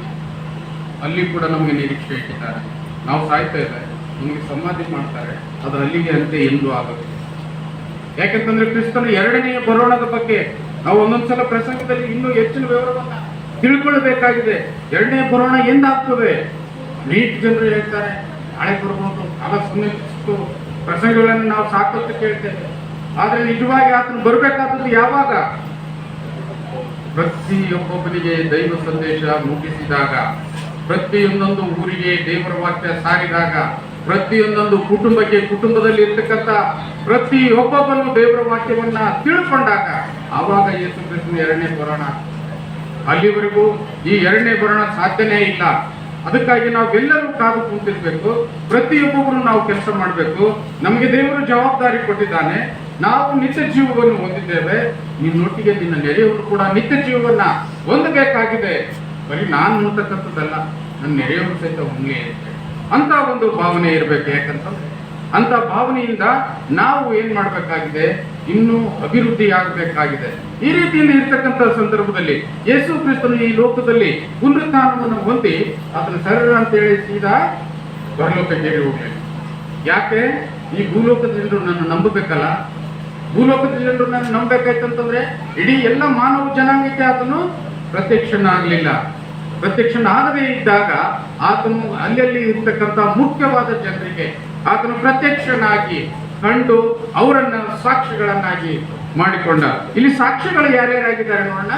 ಅಲ್ಲಿ ಕೂಡ ನಮಗೆ ನಿರೀಕ್ಷೆ ಇಟ್ಟಿದ್ದಾರೆ. ನಾವು ಸಾಯ್ತಾ ಇದ್ದಾರೆ, ನಮಗೆ ಸಮಾಧಿ ಮಾಡ್ತಾರೆ, ಅದು ಅಲ್ಲಿಗೆ ಅಂತೆ ಎಂದು ಆಗುತ್ತೆ. ಯಾಕೆಂತಂದ್ರೆ ಕ್ರಿಸ್ತನ 2ನೇ ಬರೋಣದ ಬಗ್ಗೆ ನಾವು ಒಂದೊಂದ್ಸಲ ಪ್ರಸಂಗದಲ್ಲಿ ಇನ್ನೂ ಹೆಚ್ಚಿನ ವಿವರವನ್ನ ತಿಳ್ಕೊಳ್ಬೇಕಾಗಿದೆ. 2ನೇ ಬರೋಣ ಎಂದಾಗ್ತದೆ? ಅನೇಕ ಜನರು ಹೇಳ್ತಾರೆ ನಾಳೆ ಬರ್ಬೋದು, ಕಾಲ ಸಮೀಪಿಸಿತು, ಪ್ರಸಂಗಗಳನ್ನು ನಾವು ಸಾಕಷ್ಟು ಕೇಳ್ತೇವೆ. ಆದ್ರೆ ನಿಜವಾಗಿ ಆತನು ಬರ್ಬೇಕಾದದ್ದು ಯಾವಾಗ? ಪ್ರತಿಯೊಬ್ಬೊಬ್ಬನಿಗೆ ದೈವ ಸಂದೇಶ ಮುಗಿಸಿದಾಗ, ಪ್ರತಿಯೊಂದೊಂದು ಊರಿಗೆ ದೇವರ ವಾಕ್ಯ ಸಾರಿದಾಗ, ಪ್ರತಿಯೊಂದೊಂದು ಕುಟುಂಬದಲ್ಲಿ ಇರ್ತಕ್ಕಂಥ ಪ್ರತಿಯೊಬ್ಬೊಬ್ಬನು ದೇವರ ವಾಕ್ಯವನ್ನ ತಿಳ್ಕೊಂಡಾಗ ಆವಾಗ ಯೇಸು ಕ್ರಿಸ್ತನ 2ನೇ ಬರೋಣ. ಅಲ್ಲಿವರೆಗೂ ಈ 2ನೇ ಬರೋಣ ಸಾಧ್ಯನೇ ಇಲ್ಲ. ಅದಕ್ಕಾಗಿ ನಾವೆಲ್ಲರೂ ಕಾದು ಕೂತಿರ್ಬೇಕು. ಪ್ರತಿಯೊಬ್ಬೊಬ್ಬರು ನಾವು ಕೆಲಸ ಮಾಡಬೇಕು. ನಮಗೆ ದೇವರು ಜವಾಬ್ದಾರಿ ಕೊಟ್ಟಿದ್ದಾನೆ. ನಾವು ನಿತ್ಯ ಜೀವವನ್ನು ಹೊಂದಿದ್ದೇವೆ. ನಿನ್ನೊಟ್ಟಿಗೆ ನಿನ್ನ ನೆರೆಯವರು ಕೂಡ ನಿತ್ಯ ಜೀವವನ್ನ ಹೊಂದಬೇಕಾಗಿದೆ. ಬರೀ ನಾನು ಹೊಂದತಕ್ಕಂಥದ್ದಲ್ಲ, ನನ್ನ ನೆರೆಯವರು ಸಹಿತ ಹೊಂದಲೇ ಇರುತ್ತೆ ಅಂತ ಒಂದು ಭಾವನೆ ಇರಬೇಕು. ಯಾಕಂತಂದ್ರೆ ಅಂತ ಭಾವನೆಯಿಂದ ನಾವು ಏನ್ ಮಾಡ್ಬೇಕಾಗಿದೆ? ಇನ್ನೂ ಅಭಿವೃದ್ಧಿ ಆಗಬೇಕಾಗಿದೆ. ಈ ರೀತಿಯಲ್ಲಿ ಇರ್ತಕ್ಕಂಥ ಸಂದರ್ಭದಲ್ಲಿ ಯೇಸು ಕ್ರಿಸ್ತನು ಈ ಲೋಕದಲ್ಲಿ ಪುನರುತ್ಥಾನವನ್ನು ಹೊಂದಿ ಅದನ್ನು ಸರಳ ಅಂತೇಳಿ ಸೀದಾ ಪರಲೋಕಕ್ಕೆ ಏರಿ ಹೋಗ್ಲಿಲ್ಲ. ಯಾಕೆ? ಈ ಭೂಲೋಕದ ಜನರು ನನ್ನ ನಂಬಬೇಕಲ್ಲ. ಭೂಲೋಕದ ಜನರು ನನ್ನ ನಂಬಬೇಕಾಯ್ತಂತಂದ್ರೆ ಇಡೀ ಎಲ್ಲ ಮಾನವ ಜನಾಂಗಕ್ಕೆ ಆತನು ಪ್ರತ್ಯಕ್ಷನಾಗಲಿಲ್ಲ. ಪ್ರತ್ಯಕ್ಷನಾಗದೇ ಇದ್ದಾಗ ಆತನು ಅಲ್ಲಲ್ಲಿ ಇರ್ತಕ್ಕಂಥ ಮುಖ್ಯವಾದ ಜನರಿಗೆ ಆತನು ಪ್ರತ್ಯಕ್ಷನಾಗಿ ಕಂಡು ಅವರನ್ನ ಸಾಕ್ಷಿಗಳನ್ನಾಗಿ ಮಾಡಿಕೊಂಡ. ಇಲ್ಲಿ ಸಾಕ್ಷಿಗಳು ಯಾರ್ಯಾರಾಗಿದ್ದಾರೆ ನೋಡೋಣ.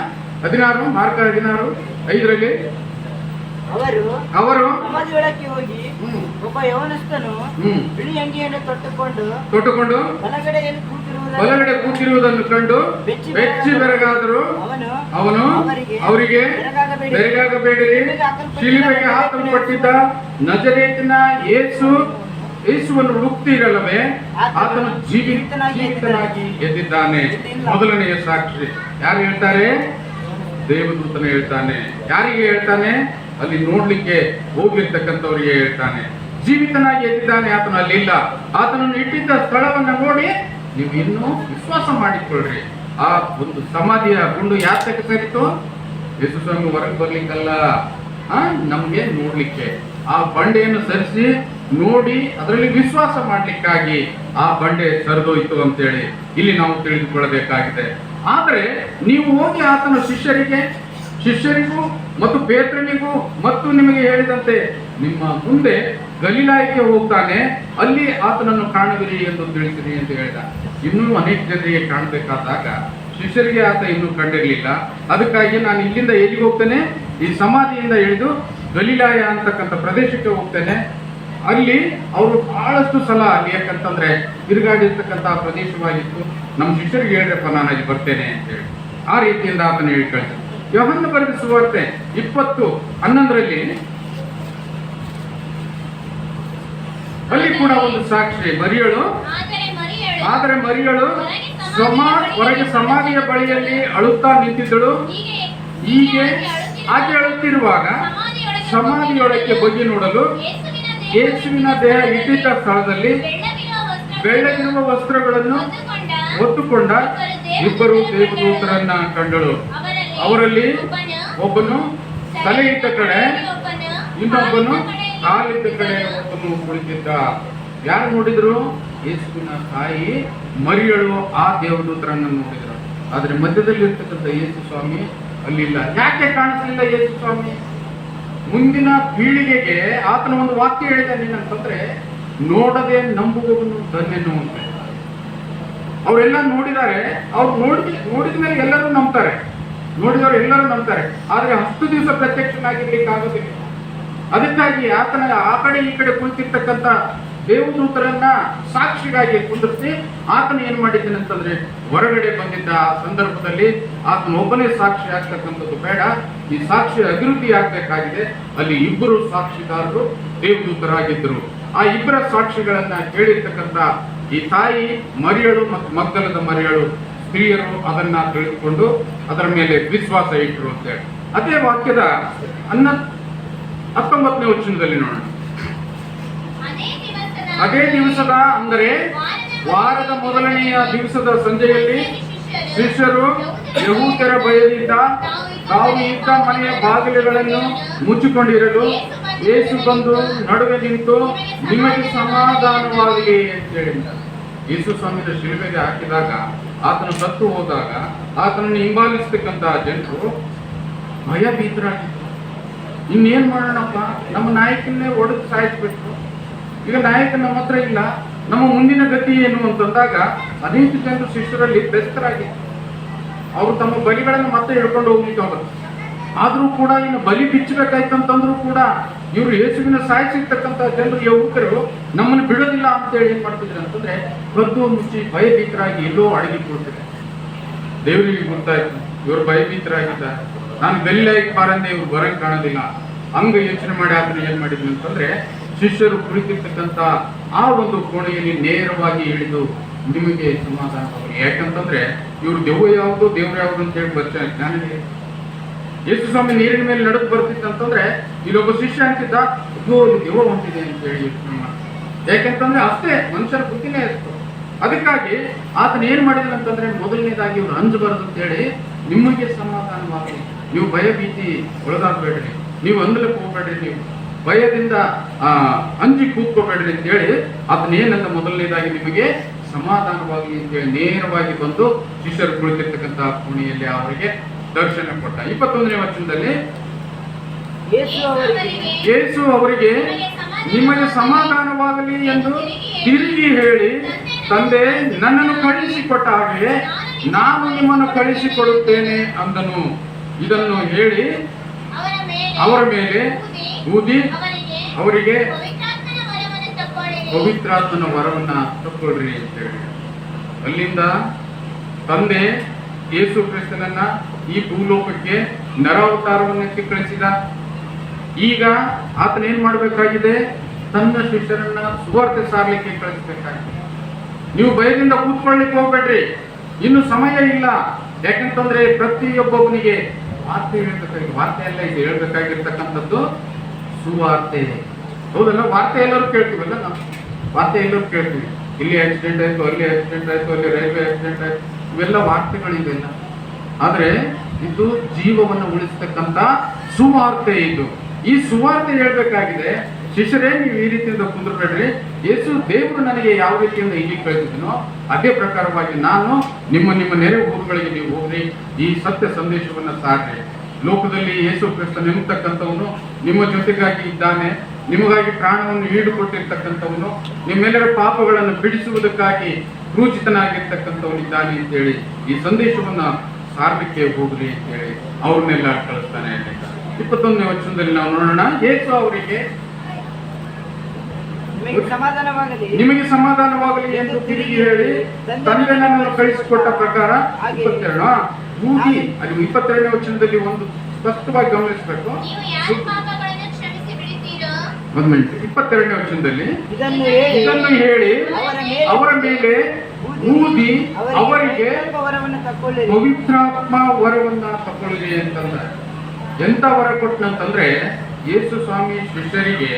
16 ಮಾರ್ಕ 16:5 ಅವರು ಸಮಾಧಿಯೊಳಕ್ಕೆ ಹೋಗಿ ಒಬ್ಬ ಯವನಸ್ಥನು ಬಿಳಿ ಅಂಗಿಯನ್ನು ತೊಟ್ಟುಕೊಂಡು ಬಲಗಡೆ ಕೂತಿರುವುದನ್ನು ಕಂಡು ಬೆಚ್ಚಿ ಬೆರಗಾದರು. ಅವನು ಅವರಿಗೆ ಬೆರಗಾಗಬೇಡಿರಿ, ಶಿಲುಬೆಗೆ ಹಾಕಲ್ಪಟ್ಟಿದ್ದ ನಜರೇತಿನ ಯೇಸುವನ್ನು ಹುಡುಕ್ತಿರಲ್ಲವೇ, ಆತನು ಜೀವಿತನಾಗಿ ಎದ್ದಿದ್ದಾನೆ. ಮೊದಲನೆಯ ಸಾಕ್ಷಿ ಯಾರು ಹೇಳ್ತಾರೆ? ದೇವದೂತನು ಹೇಳ್ತಾನೆ. ಯಾರಿಗೆ ಹೇಳ್ತಾನೆ? ಅಲ್ಲಿ ನೋಡ್ಲಿಕ್ಕೆ ಹೋಗ್ಲಿರ್ತಕ್ಕಂಥವ್ರಿಗೆ ಹೇಳ್ತಾನೆ. ಜೀವಿತನಾಗಿ ಎದ್ದಿದ್ದಾನೆ. ಆತನು ಅಲ್ಲಿಲ್ಲ. ಆತನನ್ನು ಇಟ್ಟಿದ್ದ ಸ್ಥಳವನ್ನ ನೋಡಿ ನೀವು ಇನ್ನೂ ವಿಶ್ವಾಸ ಮಾಡಿಕೊಳ್ಳ್ರಿ. ಆ ಒಂದು ಸಮಾಧಿಯ ಗುಂಡು ಯಾತಕ್ಕೆ ಸೇರಿತು? ಯೇಸು ಸ್ವಾಮಿ ಹೊರಗೆ ಬರ್ಲಿಕ್ಕಲ್ಲ, ನಮ್ಗೆ ನೋಡ್ಲಿಕ್ಕೆ. ಆ ಬಂಡೆಯನ್ನು ಸರಿಸಿ ನೋಡಿ ಅದರಲ್ಲಿ ವಿಶ್ವಾಸ ಮಾಡ್ಲಿಕ್ಕಾಗಿ ಆ ಬಂಡೆ ಸರಿದೋಯ್ತು ಅಂತೇಳಿ ಇಲ್ಲಿ ನಾವು ತಿಳಿದುಕೊಳ್ಳಬೇಕಾಗಿದೆ. ಆದರೆ ನೀವು ಹೋಗಿ ಆತನ ಶಿಷ್ಯರಿಗೂ ಮತ್ತು ಪೇತ್ರನಿಗೂ ಮತ್ತು ನಿಮಗೆ ಹೇಳಿದಂತೆ ನಿಮ್ಮ ಮುಂದೆ ಗಲಿಲಾಯಕ್ಕೆ ಹೋಗ್ತಾನೆ, ಅಲ್ಲಿ ಆತನನ್ನು ಕಾಣುವಿರಿ ಎಂದು ತಿಳಿಸಿರಿ ಅಂತ ಹೇಳಿದ. ಇನ್ನೂ ಅನೇಕ ಜನರಿಗೆ ಕಾಣಬೇಕಾದಾಗ ಶಿಷ್ಯರಿಗೆ ಆತ ಇನ್ನೂ ಕಂಡಿರಲಿಲ್ಲ. ಅದಕ್ಕಾಗಿ ನಾನು ಇಲ್ಲಿಂದ ಎಲ್ಲಿಗೆ ಹೋಗ್ತೇನೆ? ಈ ಸಮಾಧಿಯಿಂದ ಇಳಿದು ಗಲಿಲಾಯ ಅಂತಕ್ಕಂಥ ಪ್ರದೇಶಕ್ಕೆ ಹೋಗ್ತೇನೆ. ಅಲ್ಲಿ ಅವರು ಬಹಳಷ್ಟು ಸಲ ಅಲ್ಲಿ ಯಾಕಂತಂದ್ರೆ ತಿರುಗಾಡಿರ್ತಕ್ಕಂಥ ಪ್ರದೇಶವಾಗಿತ್ತು. ನಮ್ಮ ಶಿಷ್ಯರಿಗೆ ಹೇಳ್ರಪ್ಪ ನಾನು ಅಲ್ಲಿ ಬರ್ತೇನೆ ಅಂತ ಹೇಳಿ ಆ ರೀತಿಯಿಂದ ಆತನ ಹೇಳಿ ಕಳಿಸಿದ. ಯೋಹನ್ನ ಬರೆದ ಸುವಾರ್ತೆ 20:11 ಅಲ್ಲಿ ಕೂಡ ಒಂದು ಸಾಕ್ಷಿ. ಆದರೆ ಮರಿಯಳು ಹೊರಗೆ ಸಮಾಧಿಯ ಬಳಿಯಲ್ಲಿ ಅಳುತ್ತಾ ನಿಂತಿದ್ದಳು. ಹೀಗೆ ಆಕೆ ಅಳುತ್ತಿರುವಾಗ ಸಮಾಧಿಯೊಳಕ್ಕೆ ಬಗ್ಗಿ ನೋಡಲು ಯೇಸುವಿನ ದೇಹ ಇಟ್ಟಿದ್ದ ಸ್ಥಳದಲ್ಲಿ ಬೆಳ್ಳಗಿರುವ ವಸ್ತ್ರಗಳನ್ನು ಹೊತ್ತುಕೊಂಡ ಇಬ್ಬರು ದೇವದೂತರನ್ನ ಕಂಡಳು. ಅವರಲ್ಲಿ ಒಬ್ಬನು ತಲೆ ಇದ್ದ ಕಡೆ, ಇನ್ನೊಬ್ಬನು ಕಾಲಿದ್ದ ಕಡೆ ಒಬ್ಬನು ಕುಳಿತಿದ್ದ. ಯಾರು ನೋಡಿದ್ರು? ಯೇಸುವಿನ ತಾಯಿ ಮರಿಯಳು ಆ ದೇವದೂತರನ್ನ ನೋಡಿದ್ರು. ಆದ್ರೆ ಮಧ್ಯದಲ್ಲಿ ಇರ್ತಕ್ಕಂಥ ಯೇಸು ಸ್ವಾಮಿ ಅಲ್ಲಿಲ್ಲ. ಯಾಕೆ ಕಾಣಿಸಲಿಲ್ಲ ಯೇಸು ಸ್ವಾಮಿ? ಮುಂದಿನ ಪೀಳಿಗೆಗೆ ಆತನ ಒಂದು ವಾಕ್ಯ ಹೇಳಿದ್ದಾನೆ ಏನಂತಂದ್ರೆ, ನೋಡದೆ ನಂಬುವವನು ಧನ್ಯನು ಅಂತ. ಅವರೆಲ್ಲ ನೋಡಿದ್ದಾರೆ. ಅವ್ರು ನೋಡಿದ ಮೇಲೆ ಎಲ್ಲರೂ ನಂಬ್ತಾರೆ, ನೋಡಿದವರು ಎಲ್ಲರೂ ನಂಬ್ತಾರೆ. ಆದ್ರೆ 10 ದಿವಸ ಪ್ರತ್ಯಕ್ಷನಾಗಿರ್ಲಿಕ್ಕೆ ಆಗೋದಿಲ್ಲ. ಅದಕ್ಕಾಗಿ ಆತನ ಆ ಕಡೆ ಈ ಕಡೆ ಕುಳಿತಿರ್ತಕ್ಕಂಥ ದೇವದೂತರನ್ನ ಸಾಕ್ಷಿಗಾಗಿ ಕುಂದಿರಿಸಿ ಆತನ ಏನ್ ಮಾಡಿದ್ದಾನೆ ಅಂತಂದ್ರೆ ಹೊರಗಡೆ ಬಂದಿದ್ದ ಸಂದರ್ಭದಲ್ಲಿ ಆತನ ಒಬ್ಬನೇ ಸಾಕ್ಷಿ ಆಗ್ತಕ್ಕಂಥದ್ದು ಬೇಡ, ಈ ಸಾಕ್ಷಿ ಅಭಿವೃದ್ಧಿ ಆಗ್ಬೇಕಾಗಿದೆ. ಅಲ್ಲಿ ಇಬ್ಬರು ಸಾಕ್ಷಿದಾರರು ದೇವದೂತರಾಗಿದ್ದರು. ಆ ಇಬ್ಬರ ಸಾಕ್ಷಿಗಳನ್ನ ಕೇಳಿರ್ತಕ್ಕಂಥ ಈ ತಾಯಿ ಮರಿಯಳು ಮತ್ತು ಮಗ್ದಲದ ಮರಿಯಳು ಸ್ತ್ರೀಯರು ಅದನ್ನ ತಿಳಿದುಕೊಂಡು ಅದರ ಮೇಲೆ ವಿಶ್ವಾಸ ಇಟ್ಟರು ಅಂತೇಳಿ ಅದೇ ವಾಕ್ಯದ 19ನೇ ವಚನದಲ್ಲಿ ನೋಡೋಣ. ಅದೇ ದಿವಸದ ಅಂದರೆ ವಾರದ ಮೊದಲನೆಯ ದಿವಸದ ಸಂಜೆಯಲ್ಲಿ ಶಿಷ್ಯರು ಯೆಹೂದ್ಯರ ಭಯದಿಂದ ತಾವು ಇದ್ದ ಮನೆಯ ಬಾಗಿಲುಗಳನ್ನು ಮುಚ್ಚಿಕೊಂಡಿರಲು ಯೇಸು ಬಂದು ನಡುವೆ ನಿಂತು ನಿಮಗೆ ಸಮಾಧಾನವಾಗಲಿ ಅಂತ ಹೇಳಿದ. ಯೇಸು ಸ್ವಾಮಿಯ ಶಿಲುಬೆಗೆ ಹಾಕಿದಾಗ ಆತನು ಸತ್ತು ಹೋದಾಗ ಆತನನ್ನು ಹಿಂಬಾಲಿಸ್ತಕ್ಕಂಥ ಜನರು ಭಯಭೀತರಾಗಿದ್ದರು. ಇನ್ನೇನ್ ಮಾಡೋಣಪ್ಪ, ನಮ್ಮ ನಾಯಕನ್ನೇ ಒಡೆದು ಸಾಯಿಸ್ಬೇಕು, ಈಗ ನಾಯಕ ನಮ್ಮ ಹತ್ರ ಇಲ್ಲ, ನಮ್ಮ ಮುಂದಿನ ಗತಿ ಏನು ಅಂತಂದಾಗ ಅನೇಕ ಜನರು ಶಿಷ್ಯರಲ್ಲಿ ಬೆಸ್ತರಾಗಿತ್ತು. ಅವರು ತಮ್ಮ ಬಲಿಗಳನ್ನು ಮತ್ತೆ ಹಿಡ್ಕೊಂಡು ಹೋಗ್ಲಿಕ್ಕೆ ಹೋಗುತ್ತೆ. ಆದ್ರೂ ಕೂಡ ಇನ್ನು ಬಲಿ ಬಿಚ್ಚಬೇಕಾಯ್ತಂತಂದ್ರೂ ಕೂಡ ಇವರು ಯೇಸುವಿನ ಸಾಯಿಸಿರ್ತಕ್ಕಂಥ ಜನರು ಯಹೂದ್ಯರು ನಮ್ಮನ್ನು ಬಿಡೋದಿಲ್ಲ ಅಂತೇಳಿ ಏನ್ ಮಾಡ್ತಿದ್ರು ಅಂತಂದ್ರೆ ಕದ್ದು ಮುಚ್ಚಿ ಭಯಭೀತರಾಗಿ ಎಲ್ಲೋ ಅಡಗಿಕೊಳ್ತಾರೆ. ದೇವರಿಗೆ ಗೊತ್ತಾಯ್ತು ಇವರು ಭಯಭೀತರಾಗಿದ್ದಾರೆ, ನಾನು ಗಲಿಲಾಯಕ್ಕೆ ಬಾರಂದೆ ಇವ್ರು ಬರಂಗ್ ಕಾಣೋದಿಲ್ಲ. ಹಂಗ ಯೋಚನೆ ಮಾಡಿ ಆದ್ರೆ ಏನ್ ಮಾಡಿದ್ರು ಅಂತಂದ್ರೆ ಶಿಷ್ಯರು ಕುಳಿತಿರ್ತಕ್ಕಂಥ ಆ ಒಂದು ಕೋಣೆಯಲ್ಲಿ ನೇರವಾಗಿ ಇಳಿದು ನಿಮಗೆ ಸಮಾಧಾನವಾಗಲಿ. ಯಾಕಂತಂದ್ರೆ ಇವ್ರು ದೆವ್ವ ಯಾವುದು ದೇವ್ರು ಯಾವುದು ಅಂತ ಹೇಳಿ ಬರ್ತಾರೆ. ಜ್ಞಾನಿಗೆ ಯೇಸು ಸ್ವಾಮಿ ನೀರಿನ ಮೇಲೆ ನಡುಕ್ ಬರ್ತಿತ್ತಂತಂದ್ರೆ ಇಲ್ಲೊಬ್ಬ ಶಿಷ್ಯ ಅಂತಿದ್ದ ದೆವ್ವ ಹೊಂಟಿದೆ ಅಂತ ಹೇಳಿ ಯೋಚನೆ ಮಾಡ್ತಾರೆ. ಯಾಕೆಂತಂದ್ರೆ ಅಷ್ಟೇ ಮನುಷ್ಯರ ಬುದ್ಧಿನೇ ಇತ್ತು. ಅದಕ್ಕಾಗಿ ಆತನ ಏನ್ ಮಾಡಿದ ಅಂತಂದ್ರೆ ಮೊದಲನೇದಾಗಿ ಇವ್ರು ಅಂಜಬಾರದು ಅಂತೇಳಿ ನಿಮಗೆ ಸಮಾಧಾನವಾಗಿ ನೀವು ಭಯ ಭೀತಿ ಒಳಗಾಗಬೇಡ್ರಿ, ನೀವು ಅಂದಲಕ್ಕೆ ಹೋಗ್ಬೇಡ್ರಿ, ನೀವು ಭಯದಿಂದ ಅಂಜಿ ಕೂತ್ಕೋಬೇಡ್ರಿ ಅಂತೇಳಿ ಆತನ ಏನಂತ ಮೊದಲನೇದಾಗಿ ನಿಮಗೆ ಸಮಾಧಾನವಾಗಿ ಅಂತೇಳಿ ನೇರವಾಗಿ ಬಂದು ಶಿಷ್ಯರು ಕುಳಿತಿರ್ತಕ್ಕಂತಹ ಕೋಣೆಯಲ್ಲಿ ಅವರಿಗೆ ದರ್ಶನ ಕೊಟ್ಟ. 21ನೇ ವಚನದಲ್ಲಿ ಯೇಸು ಅವರಿಗೆ ನಿಮಗೆ ಸಮಾಧಾನವಾಗಲಿ ಎಂದು ತಿರುಗಿ ಹೇಳಿ, ತಂದೆ ನನ್ನನ್ನು ಕಳಿಸಿಕೊಟ್ಟ ಹಾಗೆ ನಾನು ನಿಮ್ಮನ್ನು ಕಳಿಸಿಕೊಡುತ್ತೇನೆ ಅಂದನು. ಇದನ್ನು ಹೇಳಿ ಅವರ ಮೇಲೆ ಊದಿ ಅವರಿಗೆ ಪವಿತ್ರಾತ್ಮನ ವರವನ್ನ ತಕ್ಕೊಳ್ರಿ ಅಂತ ಹೇಳಿ ಅಲ್ಲಿಂದ ತಂದೆ ಯೇಸು ಕ್ರಿಸ್ತನನ್ನ ಈ ಭೂಲೋಕಕ್ಕೆ ನರಾವತಾರವನ್ನಕ್ಕೆ ಕಳಿಸಿದ. ಈಗ ಆತನ ಏನ್ ಮಾಡಬೇಕಾಗಿದೆ? ತನ್ನ ಶಿಷ್ಯರನ್ನ ಸುವಾರ್ತೆ ಸಾರಲಿಕ್ಕೆ ಕಳಿಸಬೇಕಾಗಿದೆ. ನೀವು ಭಯದಿಂದ ಕೂತ್ಕೊಳ್ಳಿಕ್ಕೆ ಹೋಗ್ಬೇಡ್ರಿ, ಇನ್ನು ಸಮಯ ಇಲ್ಲ. ಯಾಕಂತಂದ್ರೆ ಪ್ರತಿಯೊಬ್ಬೊಬ್ಬನಿಗೆ ವಾರ್ತೆ ಹೇಳ್ಬೇಕಾಗಿ, ವಾರ್ತೆ ಎಲ್ಲ ಇದು ಹೇಳ್ಬೇಕಾಗಿರ್ತಕ್ಕಂಥದ್ದು ಸುವಾರ್ತೆ. ಹೌದಲ್ಲ? ವಾರ್ತೆ ಎಲ್ಲರೂ ಕೇಳ್ತೀವಲ್ಲ, ನಾವು ವಾರ್ತೆ ಎಲ್ಲರೂ ಕೇಳ್ತೀವಿ. ಇಲ್ಲಿ ಆಕ್ಸಿಡೆಂಟ್ ಆಯ್ತು, ಅಲ್ಲಿ ಆಕ್ಸಿಡೆಂಟ್ ಆಯ್ತು, ಅಲ್ಲಿ ರೈಲ್ವೆ ಆಕ್ಸಿಡೆಂಟ್ ಆಯ್ತು, ಇವೆಲ್ಲ ವಾರ್ತೆಗಳಿವೆಲ್ಲ. ಆದ್ರೆ ಇದು ಜೀವವನ್ನು ಉಳಿಸ್ತಕ್ಕಂಥ ಸುವಾರ್ತೆ. ಇದು ಈ ಸುವಾರ್ತೆ ಹೇಳ್ಬೇಕಾಗಿದೆ. ಶಿಷ್ಯರೇ, ನೀವು ಈ ರೀತಿಯಿಂದ ಕುಂದ್ರಬೇಡ್ರಿ, ಯೇಸು ದೇವರು ನನಗೆ ಯಾವ ರೀತಿಯಿಂದ ಇಲ್ಲಿ ಕಳಿಸಿದನೋ ಅದೇ ಪ್ರಕಾರವಾಗಿ ನಾನು ನಿಮ್ಮ ನೆರೆ ಊರುಗಳಿಗೆ ನೀವು ಹೋಗ್ರಿ, ಈ ಸತ್ಯ ಸಂದೇಶವನ್ನ ಸಾರ್ರಿ. ಲೋಕದಲ್ಲಿ ಯೇಸು ಕ್ರಿಸ್ತ ನೆಮ್ಮತಕ್ಕಂಥವನು ನಿಮ್ಮ ಜೊತೆಗಾಗಿ ಇದ್ದಾನೆ, ನಿಮಗಾಗಿ ಪ್ರಾಣವನ್ನು ಈಡುಕೊಟ್ಟಿರ್ತಕ್ಕಂಥವನು, ನಿಮ್ಮೆಲ್ಲರ ಪಾಪಗಳನ್ನು ಬಿಡಿಸುವುದಕ್ಕಾಗಿ ಕ್ರೂಚಿತನಾಗಿರ್ತಕ್ಕಂಥವನಿದ್ದಾನೆ ಅಂತೇಳಿ ಈ ಸಂದೇಶವನ್ನ ಸಾರಲಿಕ್ಕೆ ಹೋಗ್ರಿ ಅಂತೇಳಿ ಅವ್ರನ್ನೆಲ್ಲ ಕಳಿಸ್ತಾನೆ. 21ನೇ ವಚನದಲ್ಲಿ ನಾವು ನೋಡೋಣ. ಯೇಸು ಅವರಿಗೆ ನಿಮಗೆ ಸಮಾಧಾನವಾಗಲಿ ಎಂದು ತಿರುಗಿ ಹೇಳಿ ತಂದೆ ನನ್ನನ್ನು ಕಳಿಸಿಕೊಟ್ಟ ಪ್ರಕಾರ 22ನೇ ವಚನದಲ್ಲಿ ಒಂದು ಸ್ಪಷ್ಟವಾಗಿ ಗಮನಿಸಬೇಕು. 22ನೇ ವಚನದಲ್ಲಿ ಇದನ್ನು ಹೇಳಿ ಅವರ ಮೇಲೆ ಊದಿ ಅವರಿಗೆ ಪವಿತ್ರಾತ್ಮ ವರವನ್ನ ತಗೊಳ್ಳಿ ಅಂತಂದ್ರೆ ಎಂತ ವರ ಕೊಟ್ಟನಂತಂದ್ರೆ, ಯೇಸು ಸ್ವಾಮಿ ಶಿಷ್ಯರಿಗೆ